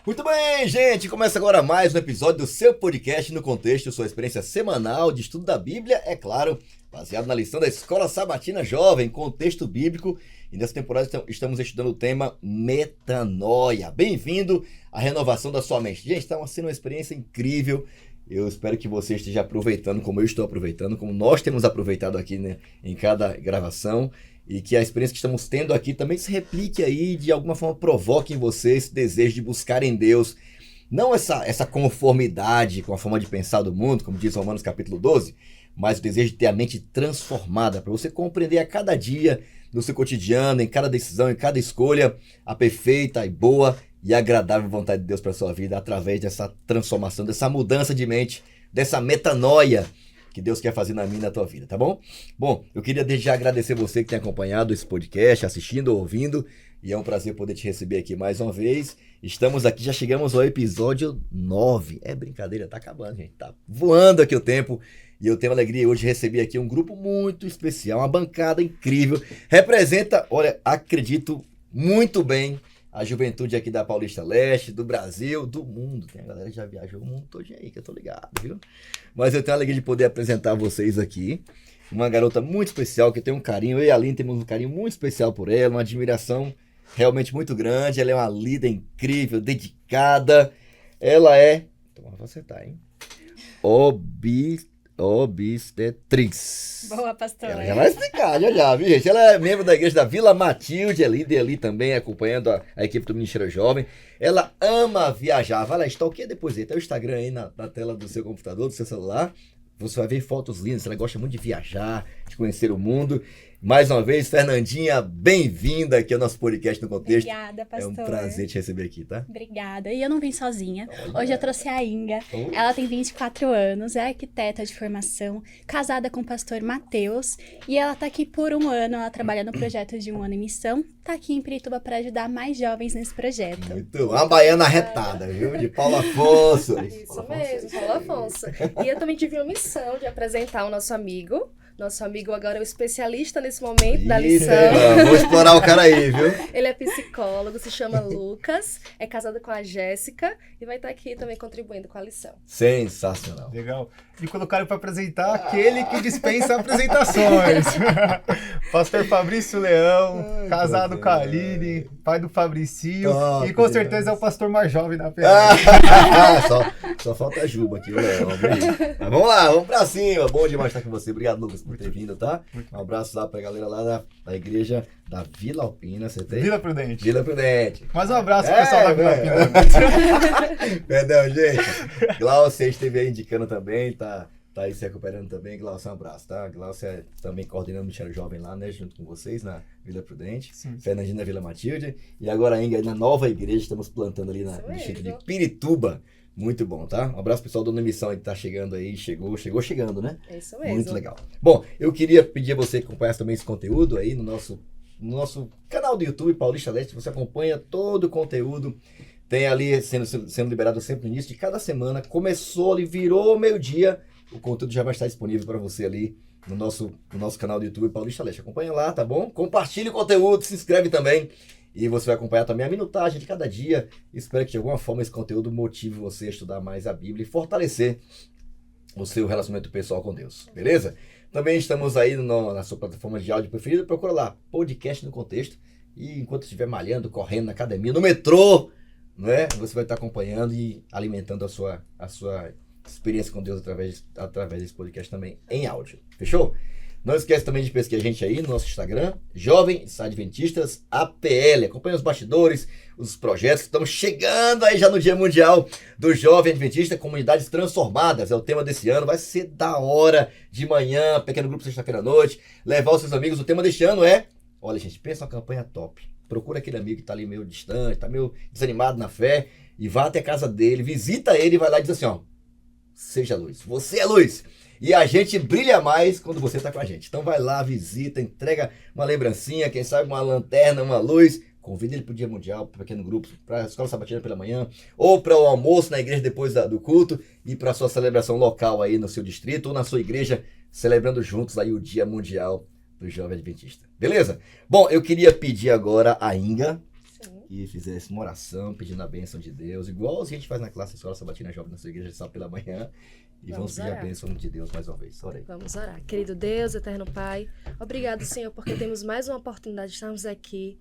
Muito bem, gente, começa agora mais um episódio do seu podcast No Contexto, sua experiência semanal de estudo da Bíblia, é claro, baseado na lição da Escola Sabatina Jovem, contexto bíblico, e nessa temporada estamos estudando o tema metanoia. Bem-vindo à renovação da sua mente. Gente, está sendo uma experiência incrível, eu espero que você esteja aproveitando como eu estou aproveitando, como nós temos aproveitado aqui, né, em cada gravação. E que a experiência que estamos tendo aqui também se replique aí, de alguma forma provoque em você esse desejo de buscar em Deus, não essa conformidade com a forma de pensar do mundo, como diz Romanos capítulo 12, mas o desejo de ter a mente transformada, para você compreender a cada dia, no seu cotidiano, em cada decisão, em cada escolha, a perfeita e boa e agradável vontade de Deus para a sua vida, através dessa transformação, dessa mudança de mente, dessa metanoia, que Deus quer fazer na minha e na tua vida, tá bom? Bom, eu queria desde já agradecer você que tem acompanhado esse podcast, assistindo ou ouvindo, e é um prazer poder te receber aqui mais uma vez. Estamos aqui, já chegamos ao episódio 9. É brincadeira, tá acabando, gente, tá voando aqui o tempo, e eu tenho a alegria hoje de receber aqui um grupo muito especial, uma bancada incrível, representa, olha, acredito muito bem, a juventude aqui da Paulista Leste, do Brasil, do mundo. Tem a galera que já viajou o mundo todinho aí, que eu tô ligado, viu? Mas eu tenho a alegria de poder apresentar a vocês aqui uma garota muito especial, que tem um carinho, eu e a Aline temos um carinho muito especial por ela, uma admiração realmente muito grande. Ela é uma líder incrível, dedicada. Ela é... Vou acertar, hein? Obstetriz. Boa, pastora. Ela já vai explicar, já, viu, gente? Ela é membro da igreja da Vila Matilde, é líder ali também, acompanhando a equipe do Ministério Jovem. Ela ama viajar. Vai lá, stalkeia depois aí. Tem o Instagram aí na tela do seu computador, do seu celular. Você vai ver fotos lindas. Ela gosta muito de viajar, de conhecer o mundo. Mais uma vez, Fernandinha, bem-vinda aqui ao nosso podcast No Contexto. Obrigada, pastor. É um prazer te receber aqui, tá? Obrigada. E eu não vim sozinha. Olha. Hoje eu trouxe a Inga. Ela tem 24 anos, é arquiteta de formação, casada com o pastor Mateus. E ela tá aqui por um ano, ela trabalha no projeto de Um Ano em Missão. Tá aqui em Pirituba para ajudar mais jovens nesse projeto. Muito bom. Uma baiana arretada, viu? De Paulo Afonso. Isso mesmo, Paulo Afonso. E eu também tive a missão de apresentar o nosso amigo. Nosso amigo agora é o especialista nesse momento da lição. Vou explorar o cara aí, viu? Ele é psicólogo, se chama Lucas, é casado com a Jéssica e vai estar aqui também contribuindo com a lição. Sensacional. Legal. E colocaram para apresentar aquele que dispensa apresentações. Pastor Fabrício Leão, casado com a Aline, pai do Fabricinho. Top, e com demais. certeza é o pastor mais jovem da PL. Só falta a Juba aqui, o Leão. Mas vamos lá, vamos pra cima. Bom demais estar com você. Obrigado, Lucas, por ter vindo, tá? Um abraço lá pra galera lá da igreja da Vila Alpina, você tem? Vila Prudente. Vila Prudente. Mais um abraço pro pessoal da Vila Alpina. Perdão, gente. Glaucia esteve aí indicando também, tá aí se recuperando também. Glaucia, um abraço, tá? Glaucia também coordenando o Ministério Jovem lá, né? Junto com vocês na Vila Prudente. Sim. Fernandinha na Vila Matilde. E agora ainda na nova igreja, estamos plantando ali no distrito de Pirituba. Muito bom, tá? Um abraço pessoal do Ano Missão aí que tá chegando aí. Chegou chegando, né? É isso mesmo. Muito legal. Bom, eu queria pedir a você que acompanhasse também esse conteúdo aí no nosso canal do YouTube, Paulista Leste. Você acompanha todo o conteúdo. Tem ali sendo liberado sempre no início de cada semana. Começou ali, virou meio-dia. O conteúdo já vai estar disponível para você ali no nosso canal do YouTube, Paulista Leste. Acompanha lá, tá bom? Compartilhe o conteúdo, se inscreve também. E você vai acompanhar também a minutagem de cada dia. Espero que de alguma forma esse conteúdo motive você a estudar mais a Bíblia e fortalecer o seu relacionamento pessoal com Deus. Beleza? Também estamos aí na sua plataforma de áudio preferida. Procura lá, podcast No Contexto. E enquanto estiver malhando, correndo na academia, no metrô, não é? Você vai estar acompanhando e alimentando a sua experiência com Deus através desse podcast também em áudio. Fechou? Não esquece também de pesquisar a gente aí no nosso Instagram, Jovem Adventistas APL. Acompanha os bastidores, os projetos que estamos chegando aí já no Dia Mundial do Jovem Adventista, Comunidades Transformadas. É o tema desse ano, vai ser da hora, de manhã, pequeno grupo sexta-feira à noite, levar os seus amigos. O tema deste ano é, olha gente, pensa uma campanha top. Procura aquele amigo que está ali meio distante, está meio desanimado na fé, e vá até a casa dele, visita ele e vai lá e diz assim, ó, seja luz, você é luz. E a gente brilha mais quando você está com a gente. Então vai lá, visita, entrega uma lembrancinha, quem sabe uma lanterna, uma luz. Convida ele para o Dia Mundial, para o pequeno grupo, para a Escola Sabatina pela manhã, ou para o almoço na igreja depois do culto, e para a sua celebração local aí no seu distrito, ou na sua igreja, celebrando juntos aí o Dia Mundial do Jovem Adventista. Beleza? Bom, eu queria pedir agora a Inga, Sim. que fizesse uma oração pedindo a bênção de Deus, igual a gente faz na classe Escola Sabatina Jovem na sua igreja de sábado pela manhã. E vamos pedir a bênção de Deus mais uma vez. Ora aí. Vamos orar. Querido Deus, eterno Pai, obrigado, Senhor, porque temos mais uma oportunidade de estarmos aqui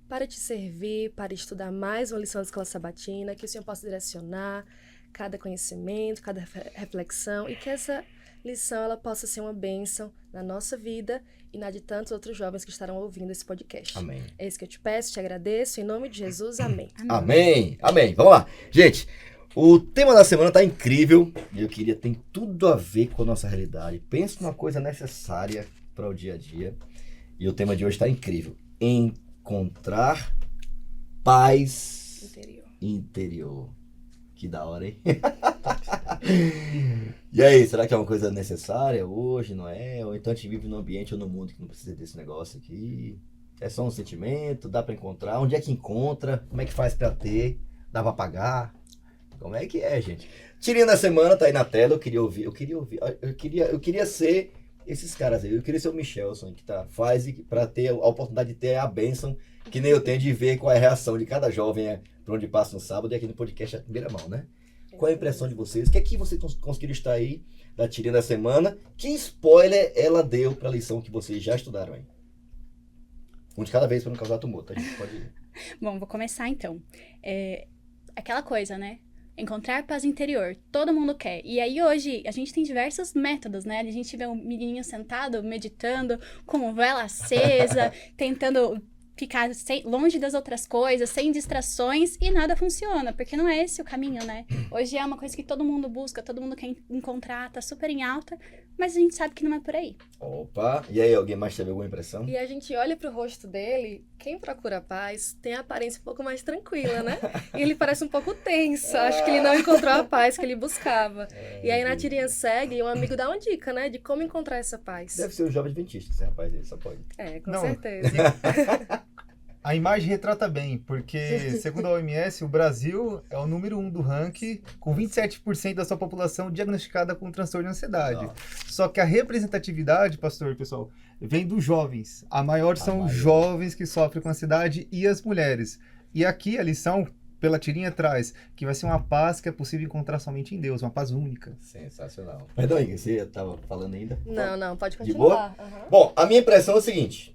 para te servir, para estudar mais uma lição da Escola Sabatina, que o Senhor possa direcionar cada conhecimento, cada reflexão, e que essa lição ela possa ser uma bênção na nossa vida e na de tantos outros jovens que estarão ouvindo esse podcast. Amém. É isso que eu te peço, te agradeço, em nome de Jesus, amém. Amém. Amém. Vamos lá. Gente, o tema da semana tá incrível e eu queria, tem tudo a ver com a nossa realidade. Pensa numa coisa necessária para o dia a dia. E o tema de hoje tá incrível. Encontrar paz interior. Que da hora, hein? E aí, será que é uma coisa necessária hoje, não é? Ou então a gente vive num ambiente ou num mundo que não precisa desse negócio aqui? É só um sentimento? Dá pra encontrar? Onde é que encontra? Como é que faz pra ter? Dá pra pagar? Como é que é, gente? Tirinha da semana tá aí na tela, eu queria ser esses caras aí, eu queria ser o Michelson, que faz pra ter a oportunidade de ter a bênção, que nem eu tenho de ver qual é a reação de cada jovem por onde passa no sábado, e aqui no podcast é a primeira mão, né? Qual é a impressão de vocês? O que é que vocês conseguiram estar aí da tirinha da semana? Que spoiler ela deu pra lição que vocês já estudaram aí? Um de cada vez pra não causar tumulto, a gente pode ir. Bom, vou começar então. Aquela coisa, né? Encontrar paz interior, todo mundo quer. E aí hoje a gente tem diversos métodos, né? A gente vê um menininho sentado, meditando, com vela acesa, tentando ficar longe das outras coisas, sem distrações, e nada funciona, porque não é esse o caminho, né? Hoje é uma coisa que todo mundo busca, todo mundo quer encontrar, tá super em alta, mas a gente sabe que não é por aí. Opa! E aí, alguém mais teve alguma impressão? E a gente olha pro rosto dele, quem procura paz tem a aparência um pouco mais tranquila, né? E ele parece um pouco tenso, acho que ele não encontrou a paz que ele buscava. E aí na tirinha segue, e um amigo dá uma dica, né? De como encontrar essa paz. Deve ser o jovem adventista, esse rapaz aí, só pode. Com certeza. A imagem retrata bem, porque, segundo a OMS, o Brasil é o número 1 do ranking, com 27% da sua população diagnosticada com transtorno de ansiedade. Nossa. Só que a representatividade, pastor, pessoal, vem dos jovens. A maior são os jovens que sofrem com ansiedade e as mulheres. E aqui a lição, pela tirinha, traz que vai ser uma paz que é possível encontrar somente em Deus, uma paz única. Sensacional. Perdão, Igor, você estava falando ainda? Não, pode continuar. De boa? Uhum. Bom, a minha impressão é o seguinte,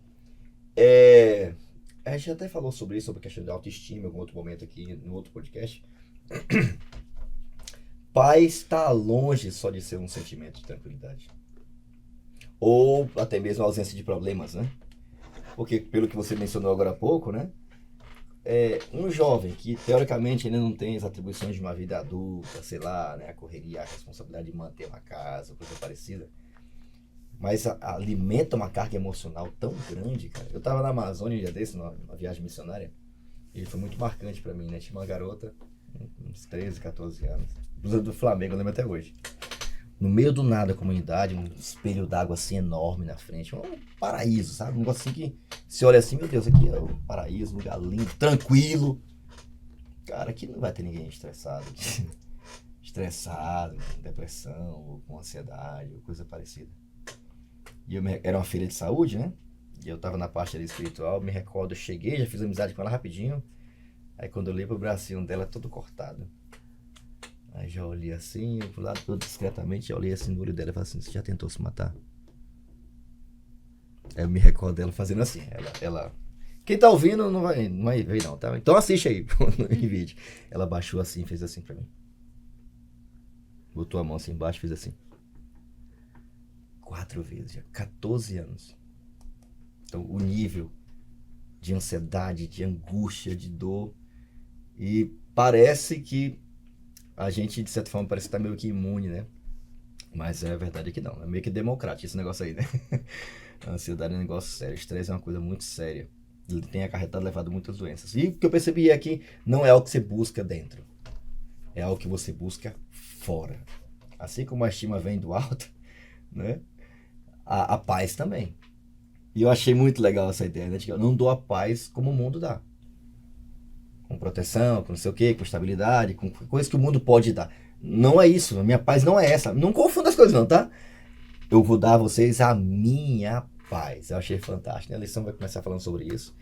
a gente até falou sobre isso, sobre a questão de autoestima em algum outro momento aqui, no outro podcast. Paz está longe só de ser um sentimento de tranquilidade. Ou até mesmo a ausência de problemas, né? Porque, pelo que você mencionou agora há pouco, né? Um jovem que, teoricamente, ainda não tem as atribuições de uma vida adulta, sei lá, né? A correria, a responsabilidade de manter uma casa, coisa parecida. Mas alimenta uma carga emocional tão grande, cara. Eu tava na Amazônia um dia desse, numa viagem missionária, e foi muito marcante pra mim, né? Tinha uma garota, uns 13, 14 anos, blusa do Flamengo, eu lembro até hoje. No meio do nada, a comunidade, um espelho d'água assim enorme na frente, um paraíso, sabe? Um negócio assim que você olha assim, meu Deus, aqui é o paraíso, um lugar lindo, tranquilo. Cara, aqui não vai ter ninguém estressado, com depressão, ou com ansiedade, ou coisa parecida. E era uma feira de saúde, né? E eu tava na parte ali espiritual, me recordo, eu cheguei, já fiz amizade com ela rapidinho. Aí quando eu olhei pro bracinho dela, todo cortado. Aí já olhei assim, eu pro lado todo discretamente, já olhei assim no olho dela e falei assim, você já tentou se matar? Aí eu me recordo dela fazendo assim, ela... Quem tá ouvindo não vai ver não, tá? Então assiste aí em vídeo. Ela baixou assim, fez assim pra mim. Botou a mão assim embaixo e fez assim. 4 vezes, já 14 anos. Então, o nível de ansiedade, de angústia, de dor. E parece que a gente, de certa forma, parece que tá meio que imune, né? Mas é verdade que não. É meio que democrático esse negócio aí, né? A ansiedade é um negócio sério. O estresse é uma coisa muito séria. Ele tem acarretado, levado muitas doenças. E o que eu percebi é que não é algo que você busca dentro. É algo que você busca fora. Assim como a estima vem do alto, né? A paz também. E eu achei muito legal essa ideia, né? Eu não dou a paz como o mundo dá. Com proteção, com não sei o quê, com estabilidade, com coisas que o mundo pode dar. Não é isso, a minha paz não é essa. Não confunda as coisas não, tá? Eu vou dar a vocês a minha paz. Eu achei fantástico, né? A lição vai começar falando sobre isso.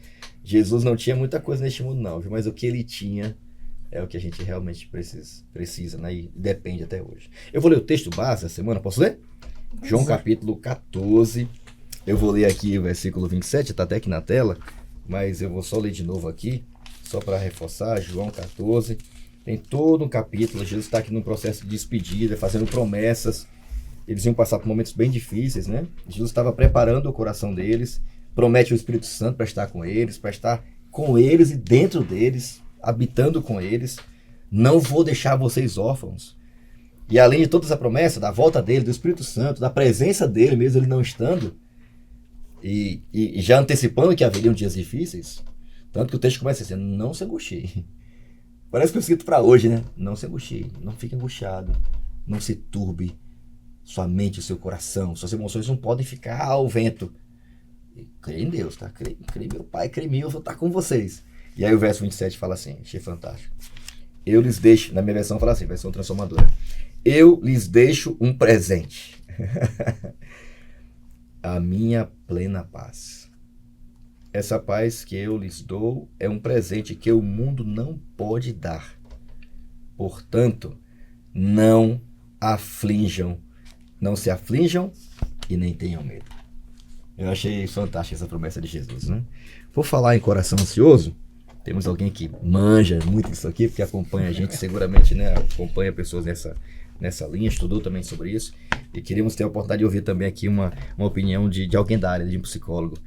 Jesus não tinha muita coisa neste mundo, não, viu? Mas o que ele tinha é o que a gente realmente precisa, né? E depende até hoje. Eu vou ler o texto base da semana, posso ler? João capítulo 14. Eu vou ler aqui o versículo 27, está até aqui na tela, mas eu vou só ler de novo aqui, só para reforçar. João 14. Tem todo um capítulo. Jesus está aqui num processo de despedida, fazendo promessas. Eles iam passar por momentos bem difíceis, né? Jesus estava preparando o coração deles, promete o Espírito Santo para estar com eles e dentro deles, habitando com eles. Não vou deixar vocês órfãos. E além de toda essa promessa, da volta dele, do Espírito Santo, da presença dele, mesmo ele não estando, e já antecipando que haveriam dias difíceis, tanto que o texto começa dizendo, não se angustie. Parece que é escrito para hoje, né? Não se angustie, não fique angustiado, não se turbe sua mente, o seu coração, suas emoções não podem ficar ao vento. Creia em Deus, tá? Creia meu Pai, creia em mim, eu vou estar com vocês. E aí o verso 27 fala assim, achei fantástico. Eu lhes deixo, na minha versão fala assim, versão transformadora. Eu lhes deixo um presente. A minha plena paz. Essa paz que eu lhes dou é um presente que o mundo não pode dar. Portanto, não se aflinjam e nem tenham medo. Eu achei fantástica essa promessa de Jesus, né? Por falar em coração ansioso, temos alguém que manja muito isso aqui, porque acompanha a gente seguramente, né? Acompanha pessoas nessa linha, estudou também sobre isso. E queríamos ter a oportunidade de ouvir também aqui uma opinião de alguém da área, de um psicólogo.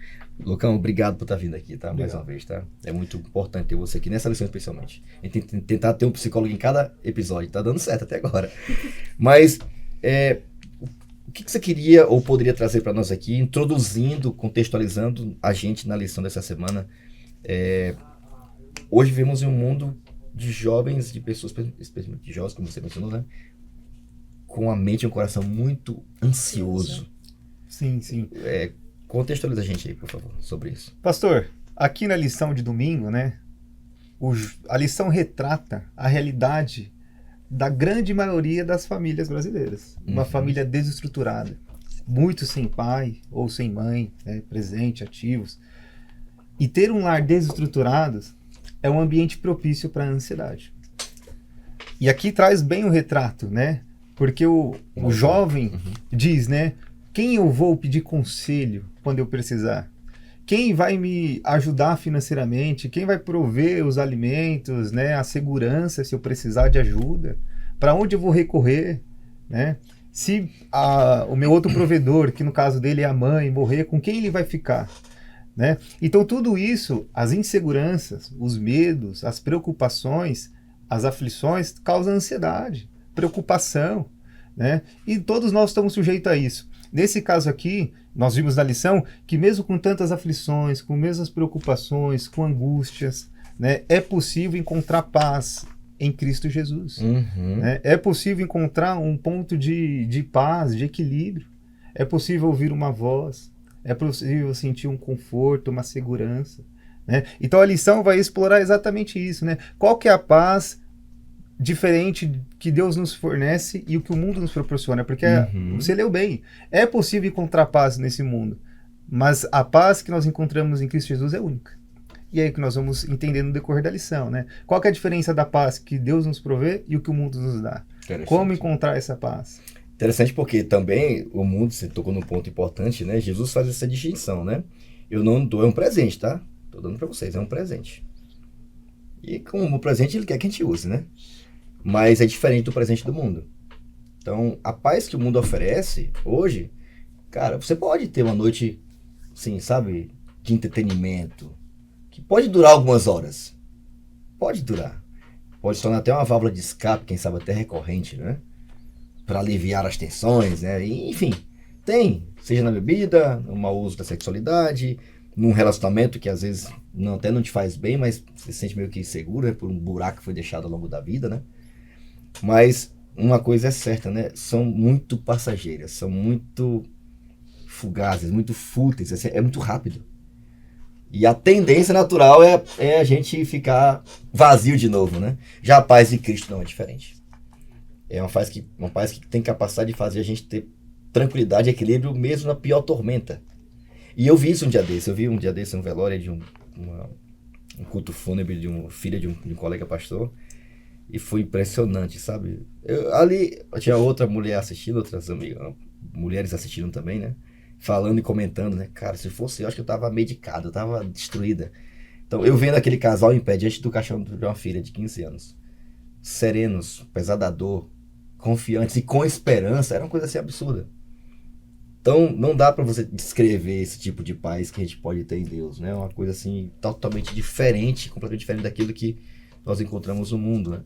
Lucão, obrigado por estar vindo aqui, tá? Mais uma vez, tá? É muito importante ter você aqui nessa lição especialmente. A gente tem que tentar ter um psicólogo em cada episódio, tá dando certo até agora. Mas, o que você queria ou poderia trazer para nós aqui, introduzindo, contextualizando a gente na lição dessa semana? Hoje vivemos em um mundo de jovens, de pessoas, especialmente de jovens, como você mencionou, né? Com a mente e um coração muito ansioso. Sim, sim. Contextualiza a gente aí, por favor, sobre isso. Pastor, aqui na lição de domingo, né? A lição retrata a realidade da grande maioria das famílias brasileiras. Uma família desestruturada, muitos sem pai ou sem mãe, né, presente, ativos. E ter um lar desestruturado é um ambiente propício para a ansiedade. E aqui traz bem o retrato, né? Porque o jovem diz, né? Quem eu vou pedir conselho quando eu precisar? Quem vai me ajudar financeiramente? Quem vai prover os alimentos, né? A segurança se eu precisar de ajuda? Para onde eu vou recorrer, né? Se o meu outro provedor, que no caso dele é a mãe, morrer, com quem ele vai ficar? Né? Então tudo isso, as inseguranças, os medos, as preocupações, as aflições, causam ansiedade, preocupação, né? E todos nós estamos sujeitos a isso. Nesse caso aqui, nós vimos na lição que mesmo com tantas aflições, com mesmas preocupações, com angústias, né, é possível encontrar paz em Cristo Jesus. Né? É possível encontrar um ponto de paz, de equilíbrio. É possível ouvir uma voz. É possível sentir um conforto, uma segurança. Né? Então a lição vai explorar exatamente isso. Né? Qual que é a paz diferente que Deus nos fornece e o que o mundo nos proporciona? Porque você leu bem. É possível encontrar paz nesse mundo. Mas a paz que nós encontramos em Cristo Jesus é única. E é aí que nós vamos entender no decorrer da lição. Né? Qual que é a diferença da paz que Deus nos provê e o que o mundo nos dá? Como encontrar essa paz? Interessante porque também o mundo, você tocou num ponto importante, né? Jesus faz essa distinção, né? Eu não dou, é um presente, tá? Tô dando para vocês, é um presente. E como presente ele quer que a gente use, né? Mas é diferente do presente do mundo. Então, a paz que o mundo oferece hoje, cara, você pode ter uma noite, assim, sabe, de entretenimento, que pode durar algumas horas. Pode durar. Pode se tornar até uma válvula de escape, quem sabe até recorrente, né? Para aliviar as tensões, né? E, enfim, seja na bebida, no mau uso da sexualidade, num relacionamento que às vezes até não te faz bem, mas você se sente meio que inseguro, né? Por um buraco que foi deixado ao longo da vida, né? Mas uma coisa é certa, né? São muito passageiras, são muito fugazes, muito fúteis, assim, é muito rápido. E a tendência natural é a gente ficar vazio de novo, né? Já a paz de Cristo não é diferente. É uma paz que tem capacidade de fazer a gente ter tranquilidade e equilíbrio mesmo na pior tormenta. E eu vi isso um dia desse. Eu vi um dia desse um velório de um culto fúnebre de uma filha de um colega pastor. E foi impressionante, sabe? Ali tinha outra mulher assistindo, outras amigas, mulheres assistindo também, né? Falando e comentando, né? Cara, se fosse eu, acho que eu tava medicado, eu tava destruída. Então, eu vendo aquele casal em pé diante do caixão de uma filha de 15 anos, serenos, apesar da dor, confiantes e com esperança, era uma coisa assim absurda. Então, não dá pra você descrever esse tipo de paz que a gente pode ter em Deus, né? Uma coisa assim, totalmente diferente, completamente diferente daquilo que nós encontramos no mundo, né?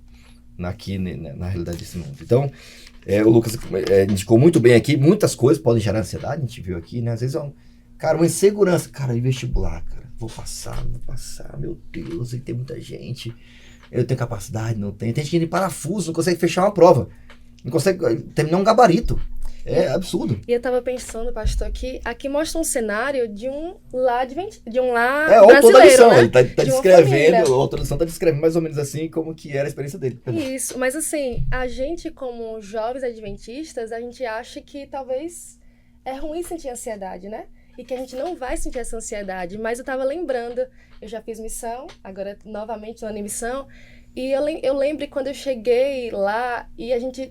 Aqui, na realidade desse mundo. Então, o Lucas indicou muito bem aqui, muitas coisas podem gerar ansiedade, a gente viu aqui, né? Às vezes, cara, uma insegurança, cara, em vestibular, cara, vou passar, meu Deus, tem muita gente, eu tenho capacidade, não tenho, tem gente de parafuso, não consegue fechar uma prova, não consegue terminar um gabarito. É absurdo. E eu tava pensando, pastor, que aqui mostra um cenário de um lar brasileiro, toda a lição, né? ele tá De uma descrevendo, família. a outra lição tá descrevendo mais ou menos assim como que era a experiência dele. Isso, mas assim, a gente como jovens adventistas, a gente acha que talvez é ruim sentir ansiedade, né? E que a gente não vai sentir essa ansiedade. Mas eu tava lembrando, eu já fiz missão, agora novamente no ano em missão, e eu lembro quando eu cheguei lá e a gente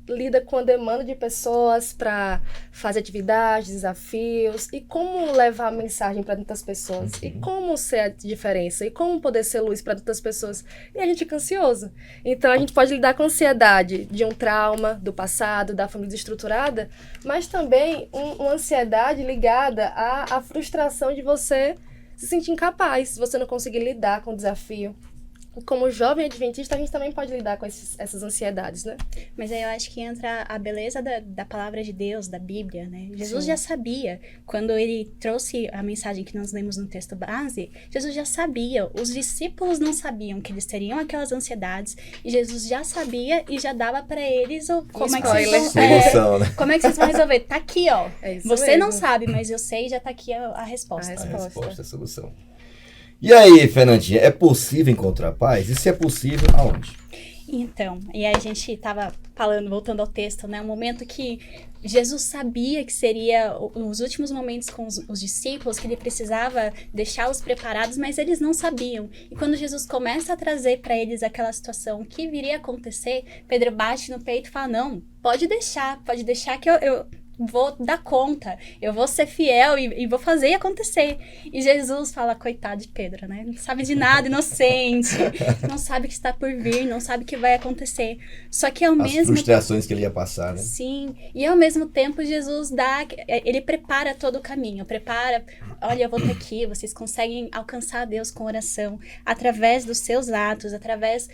lida com a demanda de pessoas para fazer atividades, desafios, e como levar a mensagem para tantas pessoas, e como ser a diferença, e como poder ser luz para tantas pessoas. E a gente fica ansioso. Então a gente pode lidar com a ansiedade de um trauma do passado, da família desestruturada, mas também uma ansiedade ligada à frustração de você se sentir incapaz, se você não conseguir lidar com o desafio. Como jovem adventista, a gente também pode lidar com essas ansiedades, né? Mas aí eu acho que entra a beleza da palavra de Deus, da Bíblia, né? Jesus Sim. já sabia, quando ele trouxe a mensagem que nós lemos no texto base, Jesus já sabia, os discípulos não sabiam que eles teriam aquelas ansiedades, e Jesus já sabia e já dava pra eles como é que vocês vão, Solução, né? como é que vocês vão resolver. Tá aqui, ó. É isso Você mesmo. não sabe, mas eu sei, já tá aqui a resposta. A A resposta. resposta, a solução. E aí, Fernandinha, é possível encontrar paz? E se é possível, aonde? Então, e aí a gente tava falando, voltando ao texto, né? Um momento que Jesus sabia que seria os últimos momentos com os discípulos, que ele precisava deixá-los preparados, mas eles não sabiam. E quando Jesus começa a trazer para eles aquela situação que viria a acontecer, Pedro bate no peito e fala, não, pode deixar que eu vou dar conta, eu vou ser fiel e vou fazer acontecer. E Jesus fala, coitado de Pedro, né? Não sabe de nada, inocente, não sabe o que está por vir, não sabe o que vai acontecer. Só que ao As mesmo frustrações que ele ia passar, né? Sim, e ao mesmo tempo Jesus ele prepara todo o caminho, olha, eu vou estar aqui, vocês conseguem alcançar Deus com oração, através dos seus atos, através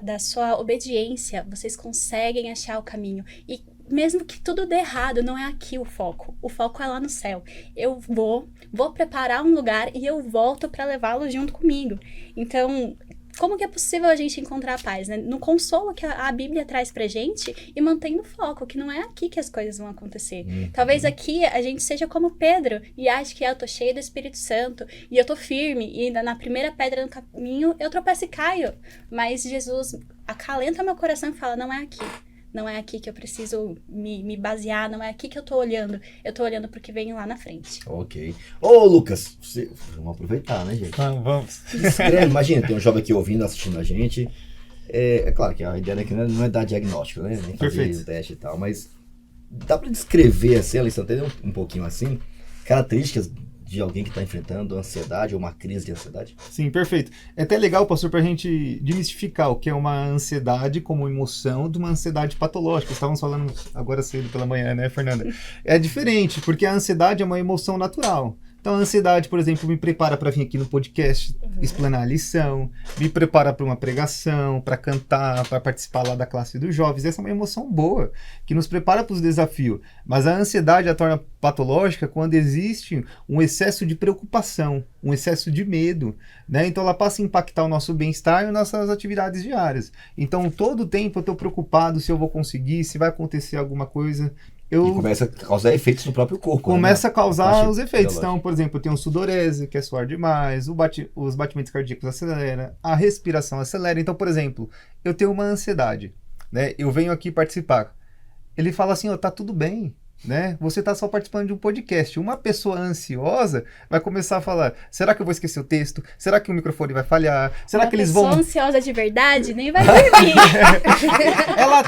da sua obediência, vocês conseguem achar o caminho. E mesmo que tudo dê errado, não é aqui o foco é lá no céu. Eu vou preparar um lugar e eu volto para levá-lo junto comigo. Então, como que é possível a gente encontrar a paz, né? No consolo que a Bíblia traz pra gente e mantendo o foco, que não é aqui que as coisas vão acontecer. Talvez aqui a gente seja como Pedro e ache que eu tô cheio do Espírito Santo e eu tô firme e na primeira pedra no caminho eu tropeço e caio. Mas Jesus acalenta meu coração e fala, não é aqui. Não é aqui que eu preciso me basear, não é aqui que eu tô olhando. Eu tô olhando pro que vem lá na frente. Ok. Ô, Lucas, vamos aproveitar, né, gente? Vamos. Imagina, tem um jovem aqui ouvindo, assistindo a gente. É claro que a ideia aqui não é dar diagnóstico, né? Nem fazer Perfeito. o teste e tal, mas dá pra descrever assim, Alessandro, um pouquinho assim, características de alguém que está enfrentando ansiedade ou uma crise de ansiedade? Sim, perfeito. É até legal, pastor, para a gente demistificar o que é uma ansiedade como emoção de uma ansiedade patológica. Estávamos falando agora cedo pela manhã, né, Fernanda? É diferente, porque a ansiedade é uma emoção natural. Então, a ansiedade, por exemplo, me prepara para vir aqui no podcast, explanar a lição, me prepara para uma pregação, para cantar, para participar lá da classe dos jovens. Essa é uma emoção boa, que nos prepara para os desafios. Mas a ansiedade a torna patológica quando existe um excesso de preocupação, um excesso de medo, né? Então, ela passa a impactar o nosso bem-estar e nossas atividades diárias. Então, todo o tempo eu estou preocupado se eu vou conseguir, se vai acontecer alguma coisa. E começa a causar efeitos no próprio corpo. Começa né? a causar os efeitos. Então, por exemplo, eu tenho sudorese, que é suar demais, os batimentos cardíacos aceleram, a respiração acelera. Então, por exemplo, eu tenho uma ansiedade, né? Eu venho aqui participar. Ele fala assim, tá tudo bem, né? Você está só participando de um podcast. Uma pessoa ansiosa vai começar a falar: será que eu vou esquecer o texto? Será que o microfone vai falhar? Será Uma que eles pessoa vão... ansiosa de verdade nem vai dormir. ela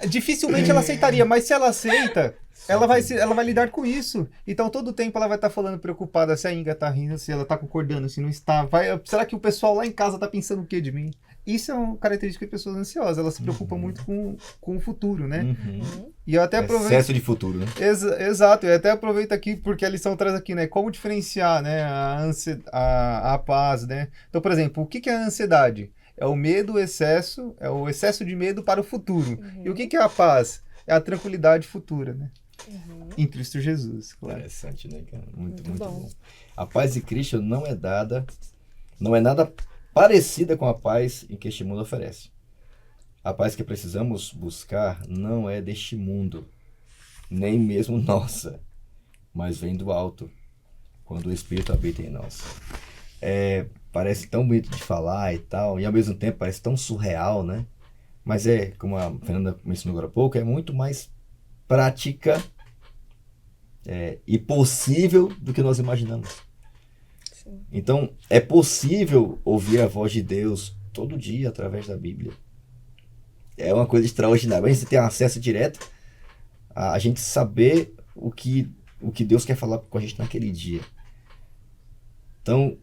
dificilmente ela aceitaria, mas se ela aceita, ela vai lidar com isso. Então todo o tempo ela vai estar falando preocupada se a Inga tá rindo, se ela tá concordando, se não está. Será que o pessoal lá em casa tá pensando o que de mim? Isso é uma característica de pessoas ansiosas, elas se preocupam muito com o futuro, né? E eu até aproveito... Excesso de futuro, né? Exato, eu até aproveito aqui porque a lição traz aqui, né? Como diferenciar, né, a paz, né? Então, por exemplo, o que é a ansiedade? É o medo, é o excesso de medo para o futuro. E o que é a paz? É a tranquilidade futura, né? Em Cristo Jesus, claro. Interessante, né, cara? Muito Muito bom. bom. A paz de Cristo não é nada parecida com a paz em que este mundo oferece. A paz que precisamos buscar não é deste mundo, nem mesmo nossa, mas vem do alto, quando o Espírito habita em nós. Parece tão bonito de falar e tal, e ao mesmo tempo parece tão surreal, né? Mas como a Fernanda mencionou agora há pouco, é muito mais prática e possível do que nós imaginamos. Sim. Então, é possível ouvir a voz de Deus todo dia através da Bíblia. É uma coisa extraordinária. A gente tem acesso direto a gente saber o que Deus quer falar com a gente naquele dia. Então,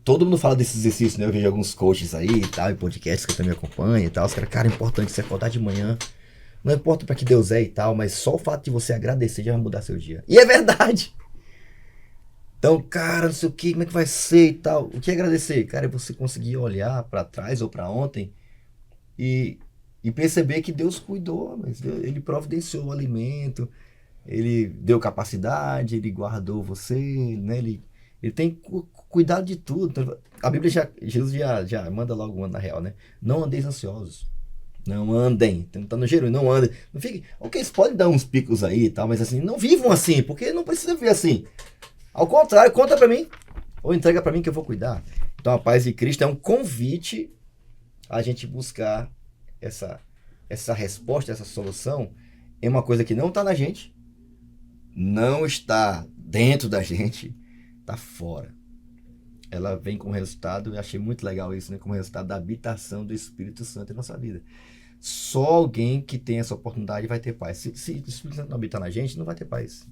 todo mundo fala desses exercícios, né? Eu vejo alguns coaches aí e tal, em podcasts que eu também acompanho e tal. Os caras, cara, é importante você acordar de manhã. Não importa para que Deus é e tal, mas só o fato de você agradecer já vai mudar seu dia. E é verdade! Então, cara, não sei o que, como é que vai ser e tal. O que é agradecer? Cara, é você conseguir olhar para trás ou para ontem e perceber que Deus cuidou, mas Ele providenciou o alimento, Ele deu capacidade, Ele guardou você, né? Ele tem cuidado de tudo. Então, a Bíblia Jesus já manda logo na real, né? Não andeis ansiosos. Não andem. Tá no gerúndio, não andem. Não fique... Ok, vocês podem dar uns picos aí e tal, mas assim, não vivam assim, porque não precisa viver assim. Ao contrário, conta pra mim. Ou entrega pra mim que eu vou cuidar. Então a paz de Cristo é um convite a gente buscar essa resposta, essa solução em uma coisa que não tá na gente, não está dentro da gente, tá fora. Ela vem como resultado, eu achei muito legal isso, né? Como resultado da habitação do Espírito Santo em nossa vida. Só alguém que tem essa oportunidade vai ter paz. Se o Espírito Santo não habitar na gente, não vai ter paz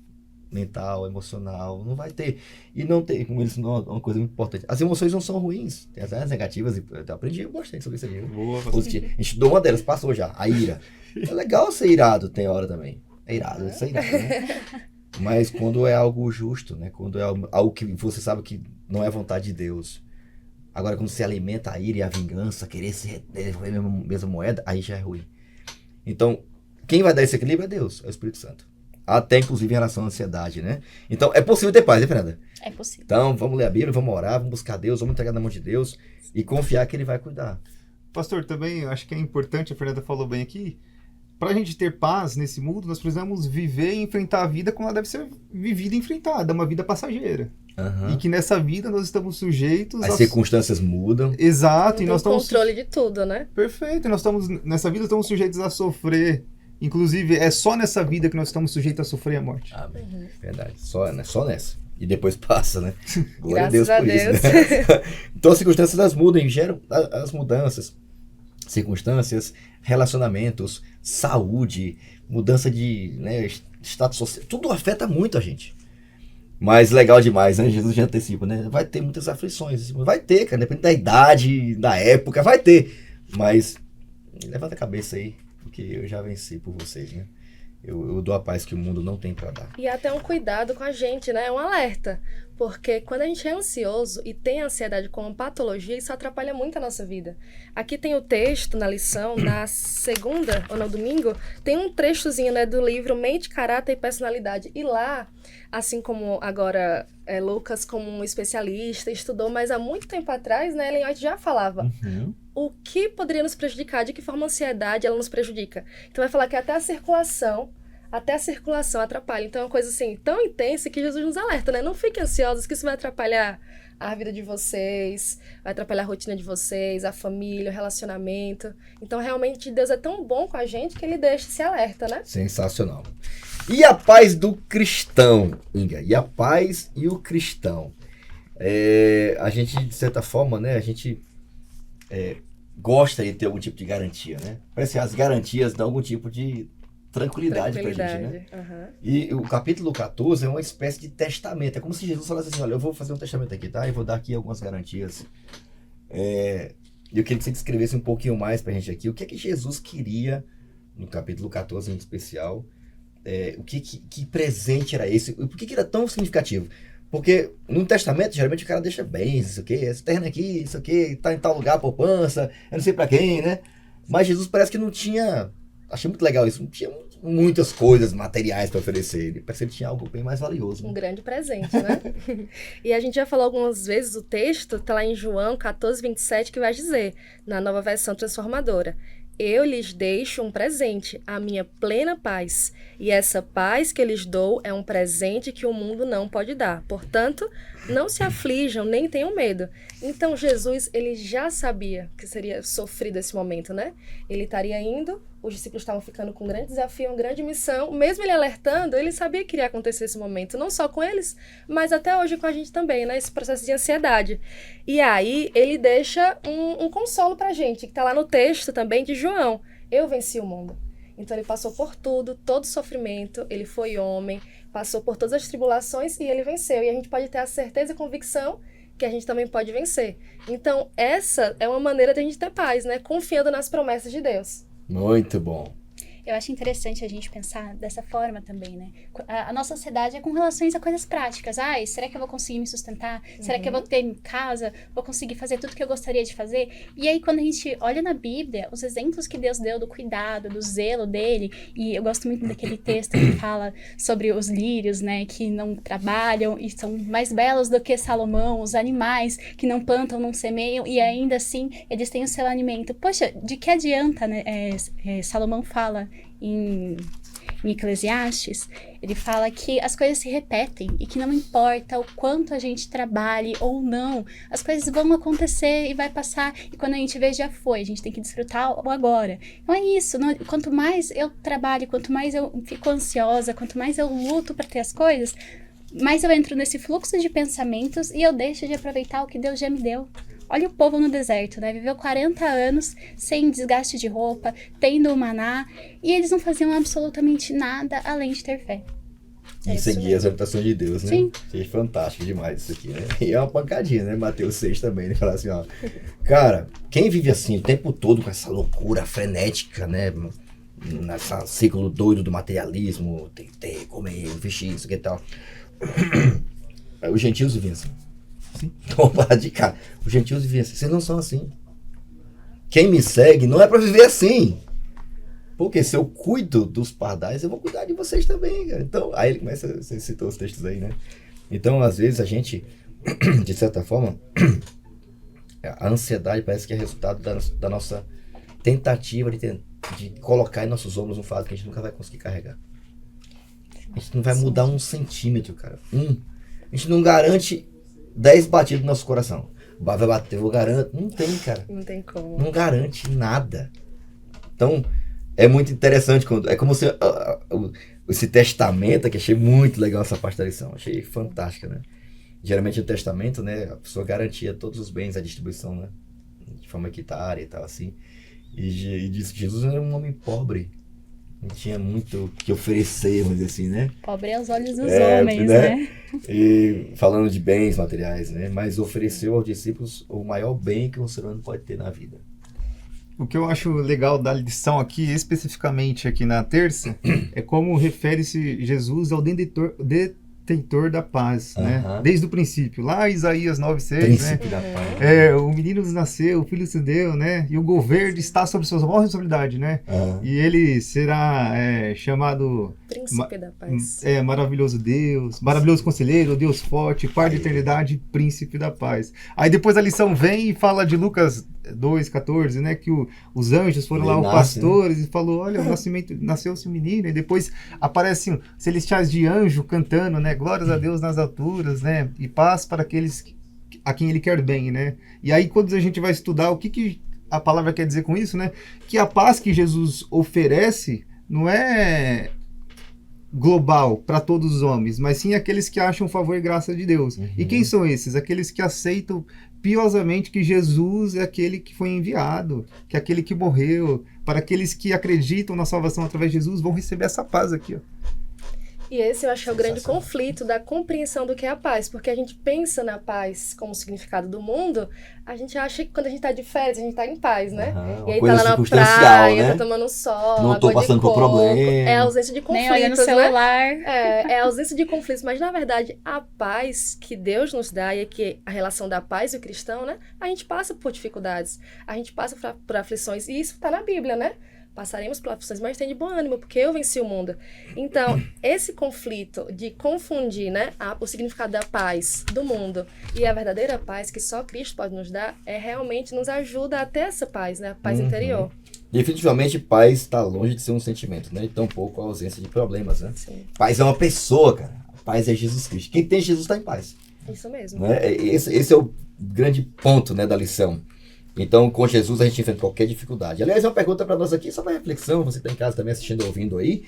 mental, emocional, não vai ter. E não tem, como eles não é uma coisa muito importante. As emoções não são ruins, tem as negativas, eu aprendi bastante sobre isso aí. Boa, A gente estudou uma delas, passou já, a ira. É legal ser irado, tem hora também. É irado, ser irado, né? Mas quando é algo justo, né? Quando é algo que você sabe que não é vontade de Deus. Agora, quando você alimenta a ira e a vingança, querer se devolver a mesma moeda, aí já é ruim. Então, quem vai dar esse equilíbrio é Deus, é o Espírito Santo. Até, inclusive, em relação à ansiedade, né? Então, é possível ter paz, né, Fernanda? É possível. Então, vamos ler a Bíblia, vamos orar, vamos buscar Deus, vamos entregar na mão de Deus e confiar que Ele vai cuidar. Pastor, também acho que é importante, a Fernanda falou bem aqui, para a gente ter paz nesse mundo, nós precisamos viver e enfrentar a vida como ela deve ser vivida e enfrentada, uma vida passageira. E que nessa vida nós estamos sujeitos... As circunstâncias mudam. Exato. E Tem nós estamos... controle de tudo, né? Perfeito. E nós estamos, nessa vida, estamos sujeitos a sofrer. Inclusive, é só nessa vida que nós estamos sujeitos a sofrer a morte. Amém. Verdade. Só nessa. E depois passa, né? Glória Graças a Deus. Isso, né? Então as circunstâncias elas mudam e geram as mudanças. Circunstâncias, relacionamentos, saúde, mudança de status social. Tudo afeta muito a gente. Mas legal demais, né? Jesus já antecipa, né? Vai ter muitas aflições. Vai ter, cara. Depende da idade, da época, vai ter. Mas levanta a cabeça aí, porque eu já venci por vocês, né? Eu dou a paz que o mundo não tem para dar. E até um cuidado com a gente, né? É um alerta. Porque quando a gente é ansioso e tem ansiedade como patologia, isso atrapalha muito a nossa vida. Aqui tem o texto na lição, na segunda ou no domingo, tem um trechozinho, né, do livro Mente, Caráter e Personalidade. E lá, assim como agora Lucas, como um especialista, estudou, mas há muito tempo atrás, né, Ellen White já falava o que poderia nos prejudicar, de que forma a ansiedade ela nos prejudica. Então vai falar que até a circulação até a circulação atrapalha. Então é uma coisa assim, tão intensa que Jesus nos alerta, né? Não fiquem ansiosos que isso vai atrapalhar a vida de vocês, vai atrapalhar a rotina de vocês, a família, o relacionamento. Então realmente Deus é tão bom com a gente que ele deixa esse alerta, né? Sensacional. E a paz do cristão, Inga? E a paz e o cristão? A gente, de certa forma, né? A gente gosta de ter algum tipo de garantia, né? Parece que as garantias dão algum tipo de tranquilidade pra gente, né? Uhum. E o capítulo 14 é uma espécie de testamento. É como se Jesus falasse assim, olha, eu vou fazer um testamento aqui, tá? E vou dar aqui algumas garantias. E eu queria que você descrevesse um pouquinho mais pra gente aqui. O que é que Jesus queria, no capítulo 14 em especial? Que presente era esse? E por que era tão significativo? Porque no testamento, geralmente o cara deixa bens, isso aqui, esse terreno aqui, isso aqui, tá em tal lugar, poupança, eu não sei pra quem, né? Mas Jesus parece que não tinha... Achei muito legal isso, não tinha muitas coisas materiais para oferecer. Ele parece que ele tinha algo bem mais valioso. Né? Um grande presente, né? E a gente já falou algumas vezes, o texto tá lá em João 14, 27, que vai dizer, na Nova Versão Transformadora: eu lhes deixo um presente, a minha plena paz. E essa paz que eu lhes dou é um presente que o mundo não pode dar. Portanto, não se aflijam, nem tenham medo. Então, Jesus, ele já sabia que seria sofrido esse momento, né? Ele estaria indo, os discípulos estavam ficando com um grande desafio, uma grande missão. Mesmo ele alertando, ele sabia que iria acontecer esse momento. Não só com eles, mas até hoje com a gente também, né? Esse processo de ansiedade. E aí, ele deixa um consolo pra gente, que tá lá no texto também de João. Eu venci o mundo. Então ele passou por tudo, todo sofrimento, ele foi homem, passou por todas as tribulações e ele venceu. E a gente pode ter a certeza e convicção que a gente também pode vencer. Então essa é uma maneira de a gente ter paz, né? Confiando nas promessas de Deus. Muito bom. Eu acho interessante a gente pensar dessa forma também, né? A nossa ansiedade é com relações a coisas práticas. Ai, será que eu vou conseguir me sustentar? Será que eu vou ter em casa? Vou conseguir fazer tudo que eu gostaria de fazer? E aí, quando a gente olha na Bíblia, os exemplos que Deus deu do cuidado, do zelo dele, e eu gosto muito daquele texto que fala sobre os lírios, né? Que não trabalham e são mais belos do que Salomão, os animais que não plantam, não semeiam, e ainda assim, eles têm o seu alimento. Poxa, de que adianta, né? Salomão fala em Eclesiastes, ele fala que as coisas se repetem e que não importa o quanto a gente trabalhe ou não, as coisas vão acontecer e vai passar, e quando a gente vê, já foi, a gente tem que desfrutar o agora. Então é isso, quanto mais eu trabalho, quanto mais eu fico ansiosa, quanto mais eu luto para ter as coisas, mais eu entro nesse fluxo de pensamentos e eu deixo de aproveitar o que Deus já me deu. Olha o povo no deserto, né? Viveu 40 anos sem desgaste de roupa, tendo o maná, e eles não faziam absolutamente nada além de ter fé. E seguir as orientações de Deus, né? Sim. Achei fantástico demais isso aqui, né? E é uma pancadinha, né? Mateus 6 também, né? Falar assim, ó. Cara, quem vive assim o tempo todo com essa loucura frenética, né? Nesse ciclo doido do materialismo, tem que ter, comer, investir, isso aqui e tal. Os gentios viviam assim. Sim. Toma de cara. Os gentios viviam assim. Vocês não são assim. Quem me segue não é pra viver assim. Porque se eu cuido dos pardais, eu vou cuidar de vocês também, cara. Então, aí ele começa, você citou os textos aí, né? Então, às vezes, a gente, de certa forma, a ansiedade parece que é resultado da nossa tentativa de colocar em nossos ombros um fardo que a gente nunca vai conseguir carregar. A gente não vai mudar um centímetro, cara. A gente não garante 10 batidas no nosso coração. Vai bater, eu garanto. Não tem, cara. Não tem como. Não garante nada. Então, é muito interessante. É como se esse testamento, que achei muito legal essa parte da lição. Achei fantástica, né? Geralmente o testamento, né? A pessoa garantia todos os bens, a distribuição, né? De forma equitária e tal, assim. E disse que Jesus era um homem pobre. Não tinha muito que oferecer, vamos dizer assim, né? Pobre aos olhos dos homens, né? E falando de bens materiais, né? Mas ofereceu aos discípulos o maior bem que um ser humano pode ter na vida. O que eu acho legal da lição aqui, especificamente aqui na terça, é como refere-se Jesus ao detentor da paz, né? Desde o princípio, lá Isaías 9:6, Príncipe da paz. O menino nos nasceu, o filho se deu, né? E o governo está sobre sua maior responsabilidade, né? E ele será chamado Príncipe da paz. Maravilhoso Deus, maravilhoso conselheiro, Deus forte, Pai de eternidade, Príncipe da paz. Aí depois a lição vem e fala de Lucas 2,14, né? Que os anjos foram lá, os pastores, e falou, olha, o nascimento, nasceu-se um menino. E depois aparecem celestiais de anjo cantando, né? Glórias a Deus nas alturas, né? E paz para aqueles a quem ele quer bem, né? E aí quando a gente vai estudar o que a palavra quer dizer com isso, né? Que a paz que Jesus oferece não é global para todos os homens, mas sim aqueles que acham favor e graça de Deus. E quem são esses? Aqueles que aceitam piosamente que Jesus é aquele que foi enviado, que é aquele que morreu. Para aqueles que acreditam na salvação através de Jesus, vão receber essa paz aqui, ó. E esse eu acho que é o grande conflito da compreensão do que é a paz, porque a gente pensa na paz como significado do mundo, a gente acha que quando a gente tá de férias, a gente tá em paz, né? E aí tá lá na praia, né? tá tomando sol, não tô passando por problema. É a ausência de conflitos, nem olha no celular. Né? É a ausência de conflitos, mas na verdade a paz que Deus nos dá, e aqui a relação da paz e o cristão, né? A gente passa por dificuldades, a gente passa por aflições, e isso tá na Bíblia, né? Passaremos por aflições, mas tem de bom ânimo, porque eu venci o mundo. Então, esse conflito de confundir, né, o significado da paz do mundo e a verdadeira paz que só Cristo pode nos dar, realmente nos ajuda a ter essa paz, né, a paz interior. Definitivamente, paz está longe de ser um sentimento, né? E tampouco a ausência de problemas, né? Sim. Paz é uma pessoa, cara. A paz é Jesus Cristo. Quem tem Jesus está em paz. Isso mesmo. Né? Esse é o grande ponto, né, da lição. Então, com Jesus, a gente enfrenta qualquer dificuldade. Aliás, uma pergunta para nós aqui, só para reflexão, você está em casa também assistindo ou ouvindo aí.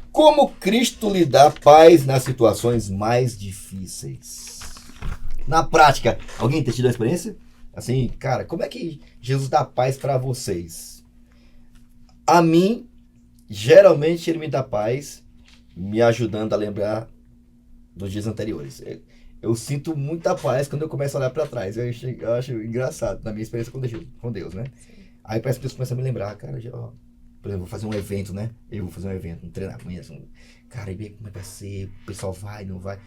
Como Cristo lhe dá paz nas situações mais difíceis? Na prática, alguém tem tido a experiência? Assim, cara, como é que Jesus dá paz para vocês? A mim, geralmente, ele me dá paz, me ajudando a lembrar dos dias anteriores. Eu sinto muita paz quando eu começo a olhar para trás. Eu acho engraçado, na minha experiência com Deus, né? Sim. Aí parece que Deus começa a me lembrar, cara, por exemplo, vou fazer um evento, né? Eu vou fazer um evento, um treinamento, assim, cara, e bem, como é que vai ser? O pessoal vai, não vai?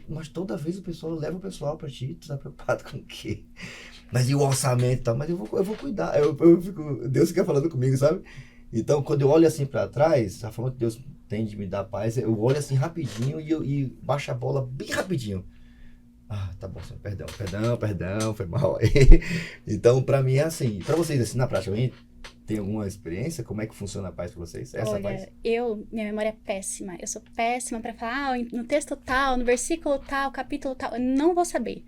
Mas toda vez o pessoal leva o pessoal pra ti, tu tá preocupado com o quê? Mas e o orçamento e tal? Mas eu vou cuidar. Deus fica falando comigo, sabe? Então, quando eu olho assim pra trás, a forma que Deus tem de me dar paz, eu olho assim rapidinho e baixo a bola bem rapidinho. Tá bom, perdão, foi mal aí. Então, pra mim é assim. Pra vocês, assim, na prática, tem alguma experiência? Como é que funciona a paz pra vocês? Olha, paz? Minha memória é péssima. Eu sou péssima pra falar, no texto tal, no versículo tal, capítulo tal, eu não vou saber.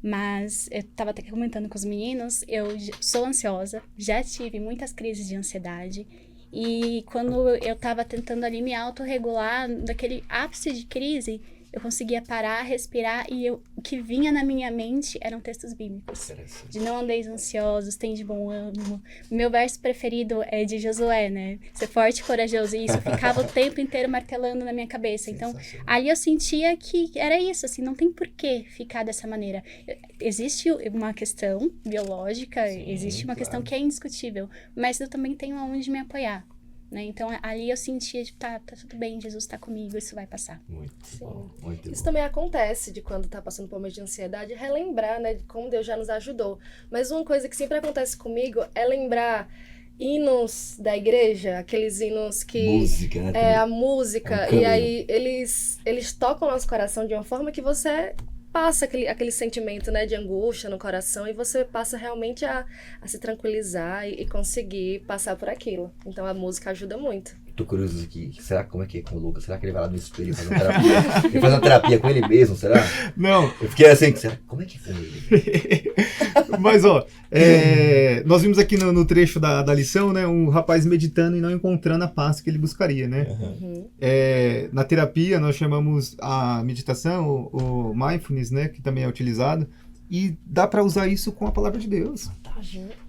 Mas eu tava até comentando com os meninos, eu sou ansiosa, já tive muitas crises de ansiedade. E quando eu tava tentando ali me autorregular, daquele ápice de crise, eu conseguia parar, respirar, e o que vinha na minha mente eram textos bíblicos. De não andeis ansiosos, tem de bom ânimo. Meu verso preferido é de Josué, né? Ser forte e corajoso. E isso ficava o tempo inteiro martelando na minha cabeça. Então, ali eu sentia que era isso, assim, não tem por que ficar dessa maneira. Existe uma questão biológica, existe uma questão que é indiscutível, mas eu também tenho aonde me apoiar. Né? Então, ali eu sentia de tá tudo bem, Jesus está comigo, isso vai passar. Muito bom. Isso também acontece de quando tá passando por um momento de ansiedade, relembrar, né, de como Deus já nos ajudou. Mas uma coisa que sempre acontece comigo é lembrar hinos da igreja, aqueles hinos que... Música, né? A música, e aí eles tocam o nosso coração de uma forma que você passa aquele sentimento, né, de angústia no coração, e você passa realmente a se tranquilizar e conseguir passar por aquilo. Então a música ajuda muito. Tô curioso aqui, como é que é com o Lucas? Será que ele vai lá no espelho e faz uma terapia? Ele faz uma terapia com ele mesmo, será? Não. Eu fiquei assim, como é que foi ele? Mas, nós vimos aqui no trecho da lição, né, um rapaz meditando e não encontrando a paz que ele buscaria, né? Na terapia, nós chamamos a meditação, o mindfulness, né, que também é utilizado, e dá para usar isso com a palavra de Deus.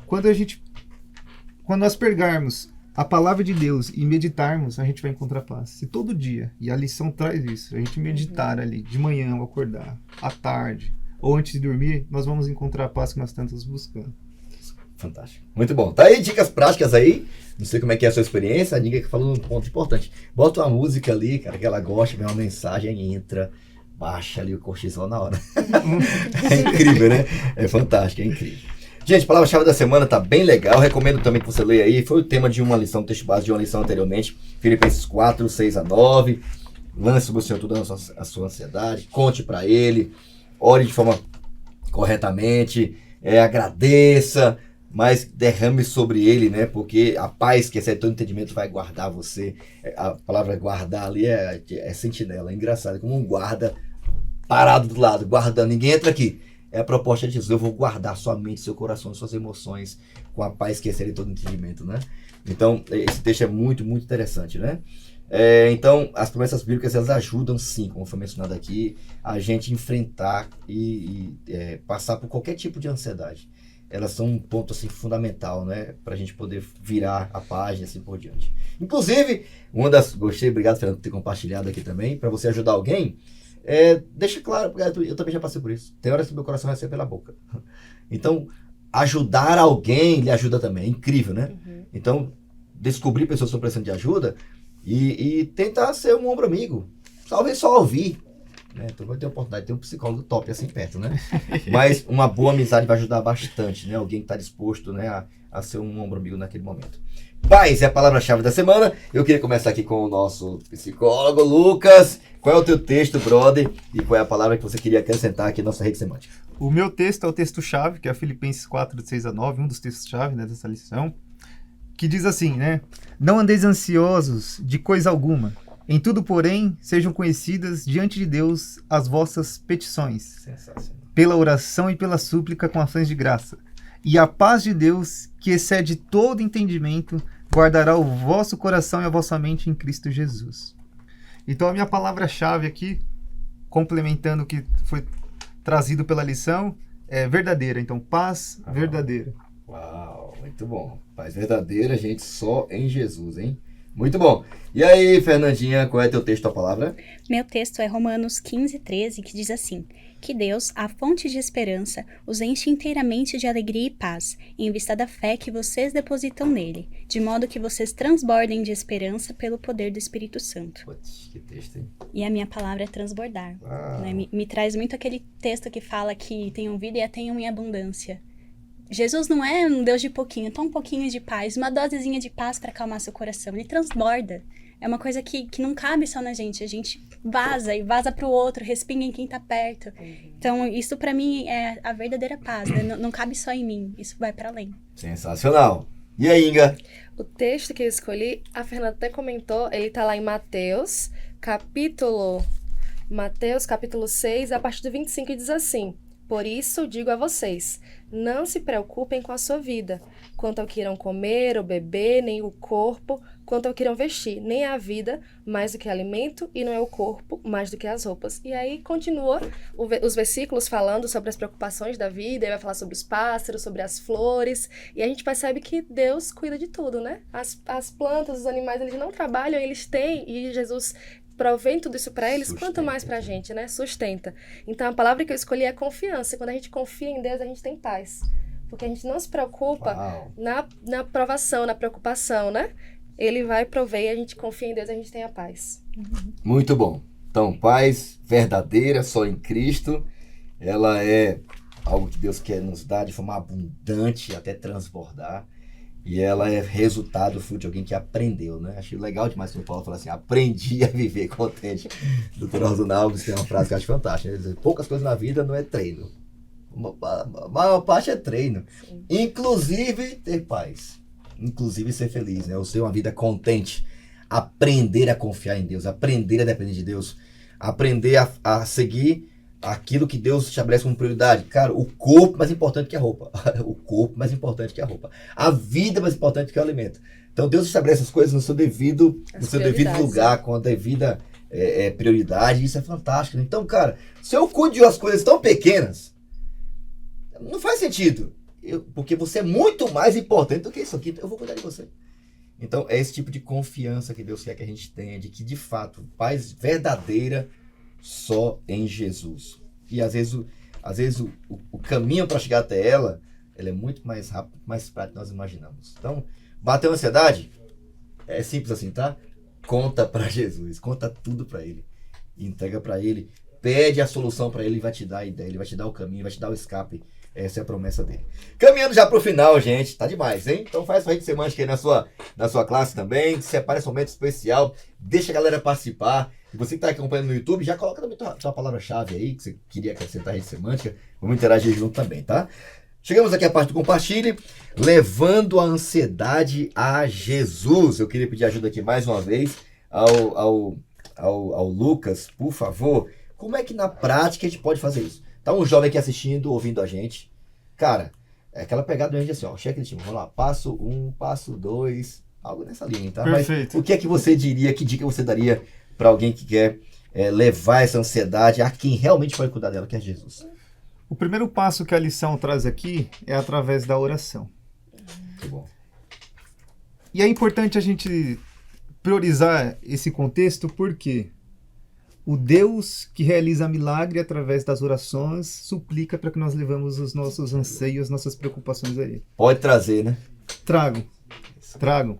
Quando nós pegarmos a palavra de Deus e meditarmos, a gente vai encontrar paz. Se todo dia, e a lição traz isso, a gente meditar ali, de manhã ao acordar, à tarde, ou antes de dormir, nós vamos encontrar a paz que nós tantos buscamos. Fantástico. Muito bom. Tá aí dicas práticas aí. Não sei como é que é a sua experiência. A Ninga que falou um ponto importante. Bota uma música ali, cara, que ela gosta, vê uma mensagem, entra, baixa ali o cortisol na hora. É incrível, né? É fantástico, é incrível. Gente, a palavra-chave da semana tá bem legal. Recomendo também que você leia aí. Foi o tema de uma lição, texto base de uma lição anteriormente. Filipenses 4, 6-9. Lance sobre o Senhor toda a sua ansiedade. Conte para Ele. Ore de forma corretamente. Agradeça. Mas derrame sobre Ele, né? Porque a paz que excede todo entendimento vai guardar você. A palavra guardar ali é sentinela. É engraçado. É como um guarda parado do lado, guardando. Ninguém entra aqui. É a proposta de Jesus. Eu vou guardar sua mente, seu coração, suas emoções com a paz que excede todo entendimento, né? Então, esse texto é muito, muito interessante, né? Então, as promessas bíblicas, elas ajudam sim, como foi mencionado aqui, a gente enfrentar e passar por qualquer tipo de ansiedade. Elas são um ponto assim fundamental, né, para a gente poder virar a página assim por diante. Inclusive, gostei, obrigado, Fernando, por ter compartilhado aqui também, para você ajudar alguém, deixa claro, eu também já passei por isso. Tem horas que meu coração vai ser pela boca. Então, ajudar alguém lhe ajuda também, é incrível, né? Uhum. Então, descobrir pessoas que estão precisando de ajuda e tentar ser um ombro amigo. Talvez só ouvir. Então vai ter a oportunidade de ter um psicólogo top assim perto, né? Mas uma boa amizade vai ajudar bastante, né? Alguém que está disposto, né, a ser um ombro amigo naquele momento. Paz é a palavra-chave da semana. Eu queria começar aqui com o nosso psicólogo, Lucas. Qual é o teu texto, brother? E qual é a palavra que você queria acrescentar aqui na nossa rede semântica? O meu texto é o texto-chave, que é Filipenses 4, 6-9, um dos textos-chave, né, dessa lição, que diz assim, né? Não andeis ansiosos de coisa alguma. Em tudo, porém, sejam conhecidas diante de Deus as vossas petições, Sensacional. pela oração e pela súplica com ações de graça. E a paz de Deus, que excede todo entendimento, guardará o vosso coração e a vossa mente em Cristo Jesus. Então a minha palavra-chave aqui, complementando o que foi trazido pela lição, é verdadeira. Então, paz verdadeira. Uau, muito bom. Paz verdadeira, gente, só em Jesus, hein? Muito bom. E aí, Fernandinha, qual é teu texto, a palavra? Meu texto é Romanos 15, 13, que diz assim: que Deus, a fonte de esperança, os enche inteiramente de alegria e paz, em vista da fé que vocês depositam nele, de modo que vocês transbordem de esperança pelo poder do Espírito Santo. Putz, que texto, hein? E a minha palavra é transbordar. Né? Me traz muito aquele texto que fala que tenham vida e a tenham em abundância. Jesus não é um Deus de pouquinho, então um pouquinho de paz, uma dosezinha de paz para acalmar seu coração. Ele transborda. É uma coisa que não cabe só na gente. A gente vaza e vaza pro outro, respinga em quem tá perto. Então, isso para mim é a verdadeira paz, né? Não cabe só em mim, isso vai para além. Sensacional. E aí, Inga? O texto que eu escolhi, a Fernanda até comentou, ele tá lá em Mateus, capítulo 6, a partir do 25, e diz assim: por isso digo a vocês, não se preocupem com a sua vida, quanto ao que irão comer ou beber, nem o corpo, quanto ao que irão vestir, nem a vida mais do que alimento, e não é o corpo mais do que as roupas. E aí continua os versículos falando sobre as preocupações da vida, ele vai falar sobre os pássaros, sobre as flores, e a gente percebe que Deus cuida de tudo, né? As plantas, os animais, eles não trabalham, eles têm, e Jesus provém tudo isso para eles, quanto mais para a gente, né? Sustenta. Então, a palavra que eu escolhi é confiança. Quando a gente confia em Deus, a gente tem paz. Porque a gente não se preocupa na provação, na preocupação, né? Ele vai prover e a gente confia em Deus, a gente tem a paz. Muito bom. Então, paz verdadeira, só em Cristo. Ela é algo que Deus quer nos dar de forma abundante, até transbordar. E ela é resultado, fruto de alguém que aprendeu, né? Achei legal demais quando o Paulo fala assim: aprendi a viver contente. Doutor Rosaldo Alves tem uma frase que eu acho fantástica. Ele diz: poucas coisas na vida não é treino. A maior parte é treino. Sim. Inclusive ter paz. Inclusive ser feliz, né? Ou ser uma vida contente. Aprender a confiar em Deus. Aprender a depender de Deus. Aprender a seguir aquilo que Deus estabelece como prioridade. Cara, o corpo mais importante que a roupa. O corpo mais importante que a roupa. A vida mais importante que o alimento. Então Deus estabelece as coisas no seu devido lugar, com a devida prioridade. Isso é fantástico. Então, cara, se eu cuido de umas coisas tão pequenas, não faz sentido. Porque você é muito mais importante do que isso aqui. Eu vou cuidar de você. Então, é esse tipo de confiança que Deus quer que a gente tenha, de que, de fato, paz verdadeira só em Jesus. E às vezes o caminho para chegar até ela é muito mais rápido, mais prático do que nós imaginamos. Então, bateu a ansiedade? É simples assim, tá? Conta para Jesus, conta tudo para Ele. Entrega para Ele, pede a solução para Ele, Ele vai te dar a ideia, Ele vai te dar o caminho, vai te dar o escape. Essa é a promessa dele. Caminhando já pro final, gente. Tá demais, hein? Então faz sua rede semântica aí na sua classe também. Separa esse momento especial. Deixa a galera participar. E você que tá acompanhando no YouTube, já coloca também tua palavra-chave aí, que você queria acrescentar a rede semântica. Vamos interagir junto também, tá? Chegamos aqui à parte do compartilhe. Levando a ansiedade a Jesus. Eu queria pedir ajuda aqui mais uma vez ao Lucas, por favor. Como é que na prática a gente pode fazer isso? Tá um jovem aqui assistindo, ouvindo a gente. Cara, é aquela pegada do gente assim, ó, checklist, vamos lá, passo 1, passo 2, algo nessa linha, tá? Perfeito. Mas o que é que você diria, que dica você daria para alguém que quer levar essa ansiedade a quem realmente pode cuidar dela, que é Jesus? O primeiro passo que a lição traz aqui é através da oração. Muito bom. E é importante a gente priorizar esse contexto porque o Deus que realiza milagre através das orações suplica para que nós levemos os nossos anseios, nossas preocupações a Ele. Pode trazer, né? Tragam.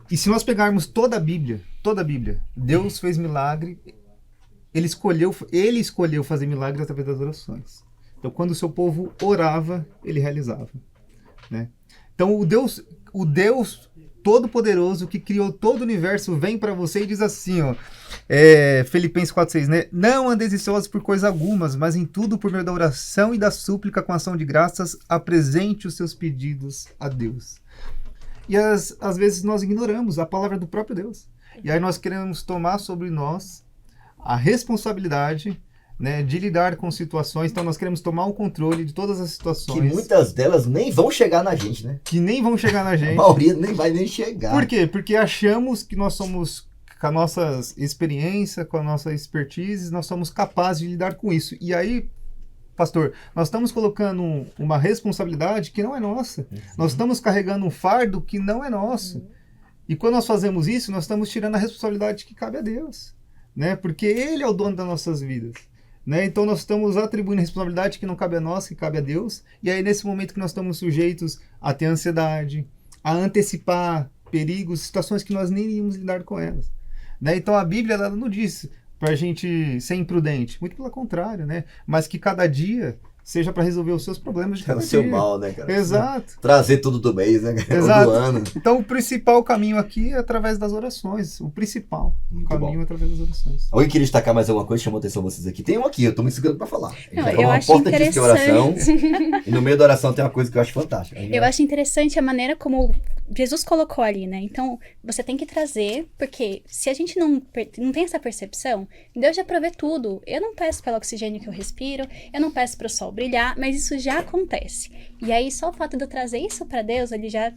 E se nós pegarmos toda a Bíblia, Deus fez milagre, Ele escolheu fazer milagre através das orações. Então, quando o seu povo orava, Ele realizava, né? Então, o Deus Todo-Poderoso, que criou todo o universo, vem para você e diz assim, ó, Filipenses 4,6, né? Não andeis ansiosos por coisa algumas, mas em tudo, por meio da oração e da súplica, com ação de graças, apresente os seus pedidos a Deus. E às vezes nós ignoramos a palavra do próprio Deus. E aí nós queremos tomar sobre nós a responsabilidade, né, de lidar com situações. Então nós queremos tomar o controle de todas as situações. Que muitas delas nem vão chegar na gente, né? Que nem vão chegar na gente. A maioria nem vai nem chegar. Por quê? Porque achamos que nós somos, com a nossa experiência, com a nossa expertise, nós somos capazes de lidar com isso. E aí, pastor, nós estamos colocando uma responsabilidade que não é nossa. Uhum. Nós estamos carregando um fardo que não é nosso. E quando nós fazemos isso, nós estamos tirando a responsabilidade que cabe a Deus, né? Porque Ele é o dono das nossas vidas. Né? Então nós estamos atribuindo a responsabilidade que não cabe a nós, que cabe a Deus. E aí nesse momento que nós estamos sujeitos a ter ansiedade, a antecipar perigos, situações que nós nem iríamos lidar com elas. Né? Então a Bíblia ela não diz para a gente ser imprudente, muito pelo contrário, né? Mas que cada dia seja para resolver os seus problemas de É cada o seu dia. mal, né, cara? Exato. Trazer tudo do mês, né? Exato. Do ano. Então o principal caminho aqui é através das orações. O principal Muito caminho bom. é através das orações. Alguém queria destacar mais alguma coisa? Chamou a atenção vocês aqui. Tem um aqui, eu tô me segurando pra falar. Não, Já eu falou uma acho porta de oração. interessante. E no meio da oração tem uma coisa que eu acho fantástica. Eu acho interessante a maneira como Jesus colocou ali, né? Então, você tem que trazer, porque se a gente não tem essa percepção, Deus já provê tudo. Eu não peço pelo oxigênio que eu respiro, eu não peço para o sol brilhar, mas isso já acontece. E aí, só o fato de eu trazer isso para Deus, ele já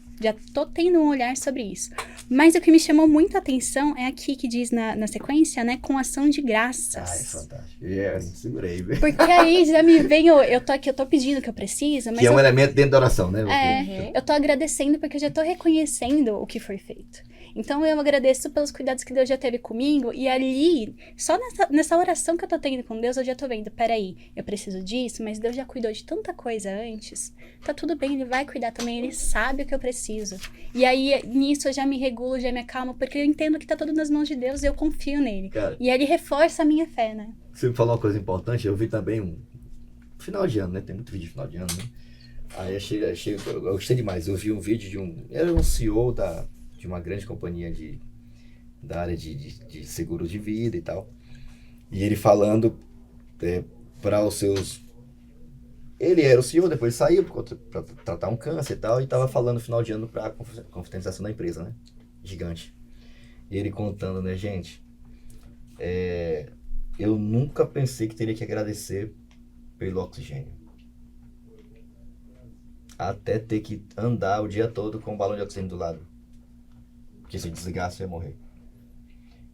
tô tendo um olhar sobre isso. Mas o que me chamou muito a atenção é aqui que diz na sequência, né? Com ação de graças. Ah, é fantástico. Segurei, velho. Porque aí já me vem, eu tô pedindo o que eu preciso, mas Que é um elemento dentro da oração, né? eu tô agradecendo porque eu já tô reconhecendo o que foi feito. Então eu agradeço pelos cuidados que Deus já teve comigo e ali, só nessa oração que eu tô tendo com Deus, eu já tô vendo, peraí, eu preciso disso, mas Deus já cuidou de tanta coisa antes. Tá tudo bem, Ele vai cuidar também, Ele sabe o que eu preciso. E aí, nisso eu já me regulo, já me acalmo, porque eu entendo que tá tudo nas mãos de Deus e eu confio nele. Cara, E aí Ele reforça a minha fé, né? você me falou uma coisa importante, eu vi também final de ano, né? Tem muito vídeo de final de ano, né? Aí eu gostei demais. Eu vi um vídeo era um CEO de uma grande companhia da área de seguro de vida e tal. E ele falando para os seus... Ele era o CEO, depois saiu para tratar um câncer e tal, e estava falando no final de ano para a confraternização da empresa, né? Gigante. E ele contando, né, gente? Eu nunca pensei que teria que agradecer pelo oxigênio. Até ter que andar o dia todo com um balão de oxigênio do lado. Porque se desligasse eu ia morrer.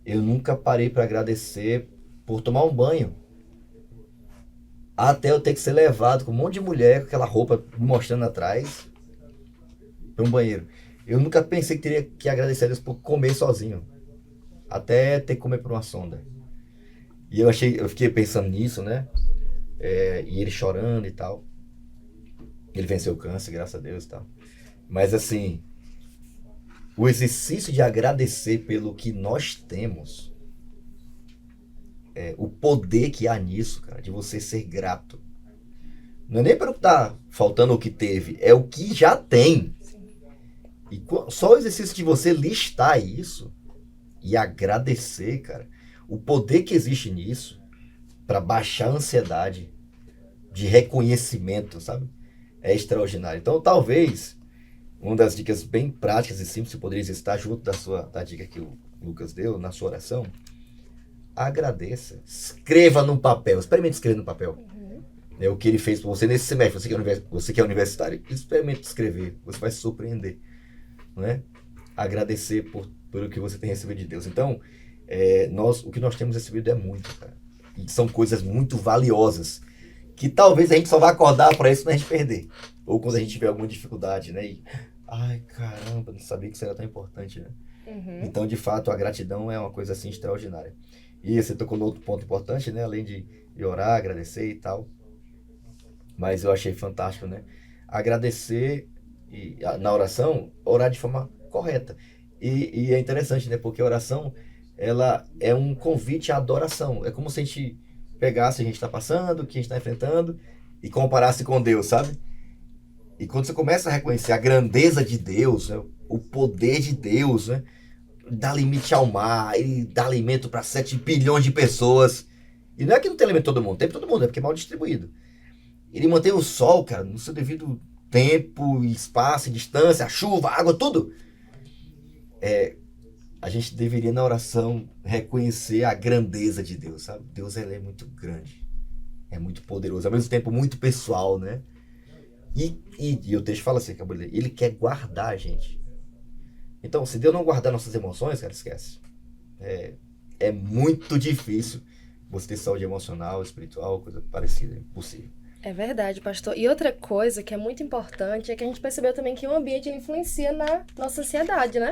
Eu nunca parei para agradecer por tomar um banho. Até eu ter que ser levado com um monte de mulher com aquela roupa me mostrando atrás para um banheiro. Eu nunca pensei que teria que agradecer a Deus por comer sozinho. Até ter que comer por uma sonda. E eu fiquei pensando nisso, né? E ele chorando e tal. Ele venceu o câncer, graças a Deus e tal. Mas assim, o exercício de agradecer pelo que nós temos, o poder que há nisso, cara, de você ser grato. Não é nem pelo que tá faltando o que teve, é o que já tem. E só o exercício de você listar isso e agradecer, cara, o poder que existe nisso para baixar a ansiedade de reconhecimento, sabe? É extraordinário. Então, talvez, uma das dicas bem práticas e simples que poderia estar junto da dica que o Lucas deu na sua oração, agradeça. Escreva num papel. Experimente escrever no papel. É o que ele fez para você nesse semestre. Você que é universitário, experimente escrever. Você vai se surpreender. Não é? Agradecer pelo que você tem recebido de Deus. Então, o que nós temos recebido é muito, cara. E são coisas muito valiosas. Que talvez a gente só vá acordar para isso quando a gente perder. Ou quando a gente tiver alguma dificuldade, né? E, ai, caramba, não sabia que isso era tão importante, né? Então, de fato, a gratidão é uma coisa assim extraordinária. E você tocou no outro ponto importante, né? Além de orar, agradecer e tal. Mas eu achei fantástico, né? Agradecer na oração, orar de forma correta. E é interessante, né? Porque a oração, ela é um convite à adoração. É como se a gente pegasse o que a gente está passando, o que a gente está enfrentando e comparasse com Deus, sabe? E quando você começa a reconhecer a grandeza de Deus, né? O poder de Deus, né? Dá limite ao mar, ele dá alimento para 7 bilhões de pessoas. E não é que não tem alimento todo mundo, tem para todo mundo, é porque é mal distribuído. Ele mantém o sol, cara, no seu devido tempo, espaço, distância, a chuva, a água, tudo. A gente deveria na oração reconhecer a grandeza de Deus, sabe? Deus, ele é muito grande, é muito poderoso, ao mesmo tempo muito pessoal, né? E o texto fala assim, ele quer guardar a gente. Então, se Deus não guardar nossas emoções, cara, esquece. É muito difícil você ter saúde emocional, espiritual, coisa parecida, impossível. É verdade, pastor. E outra coisa que é muito importante é que a gente percebeu também que o ambiente ele influencia na nossa ansiedade, né?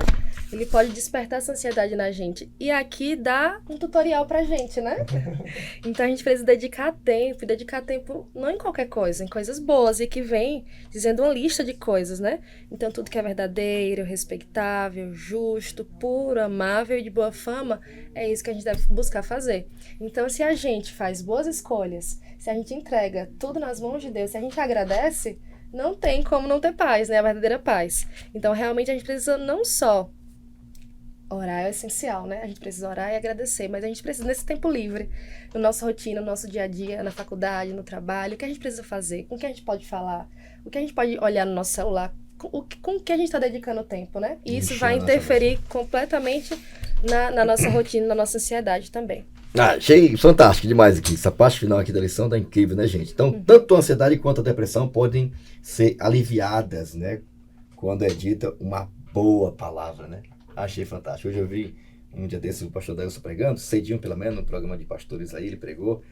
Ele pode despertar essa ansiedade na gente. E aqui dá um tutorial pra gente, né? Então a gente precisa dedicar tempo não em qualquer coisa, em coisas boas. E que vem dizendo uma lista de coisas, né? Então tudo que é verdadeiro, respeitável, justo, puro, amável e de boa fama, é isso que a gente deve buscar fazer. Então se a gente faz boas escolhas, se a gente entrega tudo nas mãos de Deus, se a gente agradece, não tem como não ter paz, né? A verdadeira paz. Então, realmente, a gente precisa não só orar, é essencial, né? A gente precisa orar e agradecer, mas a gente precisa, nesse tempo livre, na nossa rotina, no nosso dia a dia, na faculdade, no trabalho, o que a gente precisa fazer, com o que a gente pode falar, o que a gente pode olhar no nosso celular, com o que a gente está dedicando o tempo, né? E isso vai interferir completamente na nossa rotina, na nossa ansiedade também. Achei fantástico demais aqui. Essa parte final aqui da lição tá incrível, né, gente? Então, tanto a ansiedade quanto a depressão podem ser aliviadas, né? Quando é dita uma boa palavra, né? Achei fantástico. Hoje eu vi um dia desses o pastor Dailson pregando, cedinho pelo menos, no programa de pastores aí, ele pregou.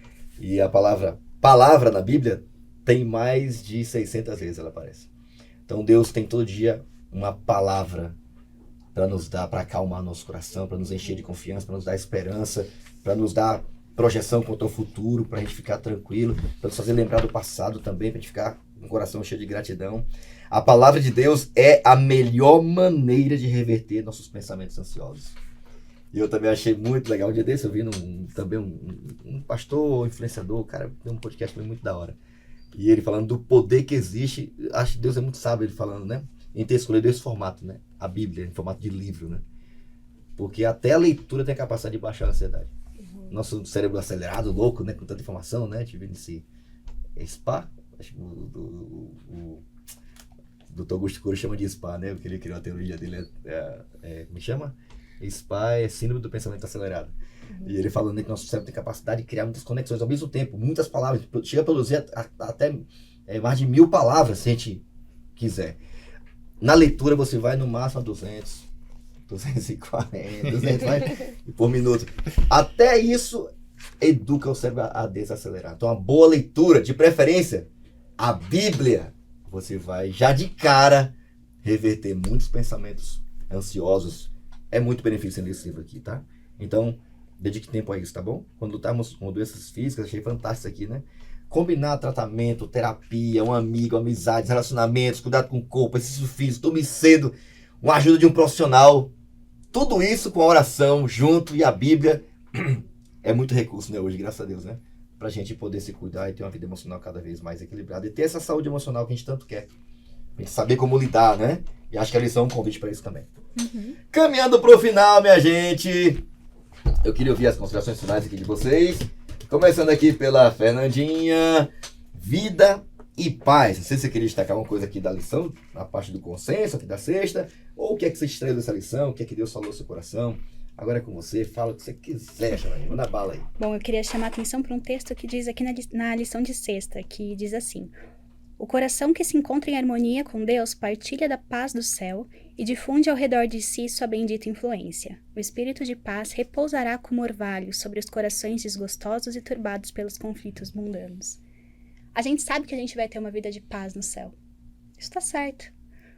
E a palavra na Bíblia tem mais de 600 vezes ela aparece. Então Deus tem todo dia uma palavra para nos dar, para acalmar nosso coração, para nos encher de confiança, para nos dar esperança, para nos dar projeção contra o futuro, para a gente ficar tranquilo, para nos fazer lembrar do passado também, para a gente ficar com o coração cheio de gratidão. A palavra de Deus é a melhor maneira de reverter nossos pensamentos ansiosos. E eu também achei muito legal. Um dia desse eu vi também um pastor, influenciador, cara, tem um podcast muito da hora. E ele falando do poder que existe. Acho que Deus é muito sábio, ele falando, né? Em ter escolhido esse formato, né? A Bíblia, em formato de livro, né? Porque até a leitura tem a capacidade de baixar a ansiedade. Nosso cérebro acelerado, louco, né? Com tanta informação, né? Tive esse SPA, acho que o Dr. Augusto Cury chama de SPA, né? Porque ele criou a teoria dele, me chama? SPA é síndrome do pensamento acelerado. E ele falando que nosso cérebro tem capacidade de criar muitas conexões ao mesmo tempo, muitas palavras, chega a produzir até mais de 1000 palavras, se a gente quiser. Na leitura você vai no máximo a 200, 240, 200 por minuto. Até isso educa o cérebro a desacelerar. Então, uma boa leitura, de preferência, a Bíblia, você vai já de cara reverter muitos pensamentos ansiosos. É muito benefício nesse livro aqui, tá? Então, dedique tempo a isso, tá bom? Quando lutarmos com doenças físicas, achei fantástico aqui, né? Combinar tratamento, terapia, um amigo, amizades, relacionamentos, cuidado com o corpo, exercício físico, dormir cedo, uma ajuda de um profissional. Tudo isso com a oração junto e a Bíblia é muito recurso, né? Hoje, graças a Deus, né? pra gente poder se cuidar e ter uma vida emocional cada vez mais equilibrada e ter essa saúde emocional que a gente tanto quer. A gente saber como lidar, né? E acho que a lição é um convite para isso também. Caminhando pro final, minha gente, eu queria ouvir as considerações finais aqui de vocês. Começando aqui pela Fernandinha. Vida e paz. Não sei se você queria destacar uma coisa aqui da lição, na parte do consenso aqui da sexta, ou o que é que você extraiu dessa lição, o que é que Deus falou no seu coração. Agora é com você, fala o que você quiser, Fernandinha. Manda bala aí. Bom, eu queria chamar a atenção para um texto que diz aqui na lição de sexta, que diz assim: o coração que se encontra em harmonia com Deus partilha da paz do céu e difunde ao redor de si sua bendita influência. O espírito de paz repousará como orvalho sobre os corações desgostosos e turbados pelos conflitos mundanos. A gente sabe que a gente vai ter uma vida de paz no céu. Isso tá certo.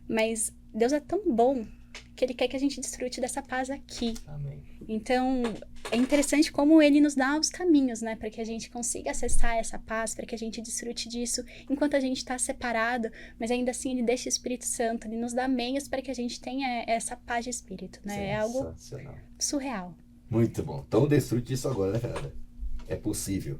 Mas Deus é tão bom que Ele quer que a gente desfrute dessa paz aqui. Amém. Então, é interessante como Ele nos dá os caminhos, né? Para que a gente consiga acessar essa paz, para que a gente desfrute disso enquanto a gente está separado, mas ainda assim Ele deixa o Espírito Santo, Ele nos dá meios para que a gente tenha essa paz de espírito, né? É algo surreal. Muito bom. Então desfrute disso agora, né, Fernanda? É possível.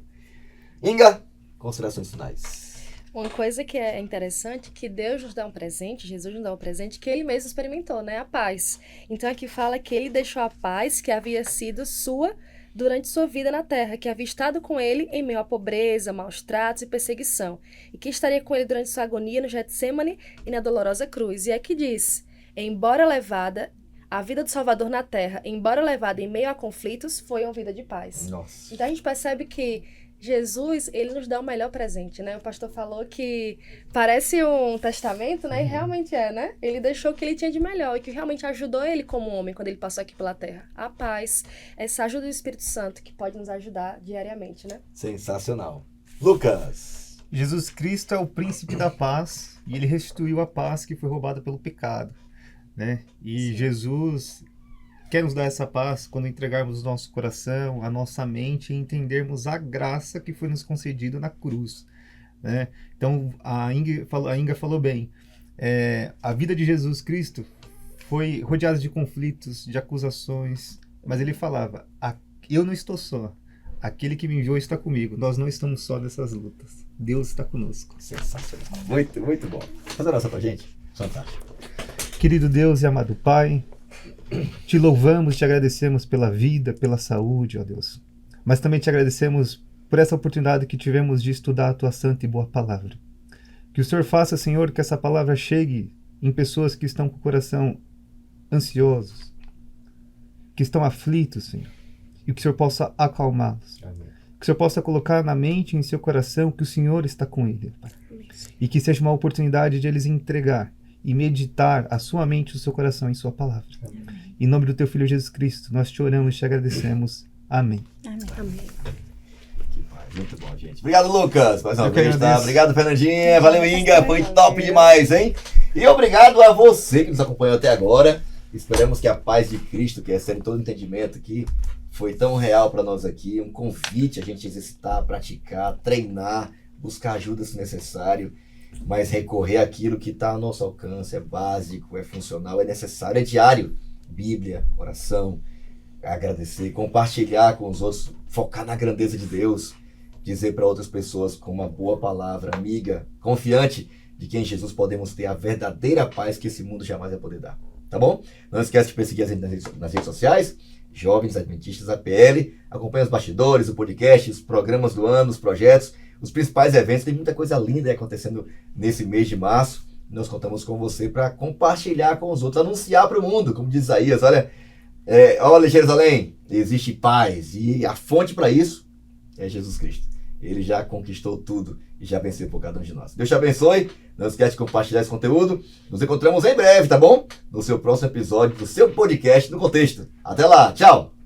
Inga, considerações finais. Uma coisa que é interessante, que Deus nos dá um presente, Jesus nos dá um presente, que Ele mesmo experimentou, né? A paz. Então aqui fala que Ele deixou a paz que havia sido sua durante sua vida na terra, que havia estado com Ele em meio à pobreza, maus tratos e perseguição, e que estaria com Ele durante sua agonia no Getsêmani e na dolorosa cruz. E aqui diz, embora levada, a vida do Salvador na terra, embora levada em meio a conflitos, foi uma vida de paz. Nossa. Então a gente percebe que Jesus, ele nos dá o melhor presente, né? O pastor falou que parece um testamento, né? E realmente é, né? Ele deixou o que ele tinha de melhor e que realmente ajudou ele como homem quando ele passou aqui pela terra. A paz, essa ajuda do Espírito Santo que pode nos ajudar diariamente, né? Sensacional. Lucas. Jesus Cristo é o príncipe da paz e ele restituiu a paz que foi roubada pelo pecado, né? E Jesus quer nos dar essa paz quando entregarmos o nosso coração, a nossa mente e entendermos a graça que foi nos concedida na cruz, né? Então, a Inga falou bem, a vida de Jesus Cristo foi rodeada de conflitos, de acusações, mas ele falava, eu não estou só, aquele que me enviou está comigo, nós não estamos só nessas lutas, Deus está conosco. Sensacional. Muito, muito bom. Faz a oração pra gente. Fantástico. Querido Deus e amado Pai, te louvamos, te agradecemos pela vida, pela saúde, ó Deus. Mas também te agradecemos por essa oportunidade que tivemos de estudar a tua santa e boa palavra. Que o Senhor faça, Senhor, que essa palavra chegue em pessoas que estão com o coração ansiosos, que estão aflitos, Senhor. E que o Senhor possa acalmá-los. Amém. Que o Senhor possa colocar na mente e em seu coração que o Senhor está com ele, Pai. E que seja uma oportunidade de eles entregar e meditar a sua mente e o seu coração em sua palavra. Amém. Em nome do teu Filho Jesus Cristo, nós te oramos e te agradecemos. Amém. Amém. Que paz. Muito bom, gente. Obrigado, Lucas. Mais uma Eu que vez, tá? agradeço. Obrigado, Fernandinha. Valeu, Inga. Foi top demais, hein? E obrigado a você que nos acompanhou até agora. Esperamos que a paz de Cristo, que excede todo entendimento, que foi tão real para nós aqui, um convite a gente exercitar, praticar, treinar, buscar ajuda se necessário, mas recorrer àquilo que está ao nosso alcance, é básico, é funcional, é necessário, é diário. Bíblia, oração, agradecer, compartilhar com os outros, focar na grandeza de Deus, dizer para outras pessoas com uma boa palavra, amiga, confiante de que em Jesus podemos ter a verdadeira paz que esse mundo jamais vai poder dar. Tá bom? Não esquece de perseguir a gente nas redes sociais, Jovens Adventistas APL, acompanha os bastidores, o podcast, os programas do ano, os projetos, os principais eventos. Tem muita coisa linda acontecendo nesse mês de março. Nós contamos com você para compartilhar com os outros, anunciar para o mundo, como diz Isaías, olha Jerusalém, existe paz e a fonte para isso é Jesus Cristo. Ele já conquistou tudo e já venceu por cada um de nós. Deus te abençoe, não esquece de compartilhar esse conteúdo. Nos encontramos em breve, tá bom? No seu próximo episódio do seu podcast No Contexto. Até lá, tchau!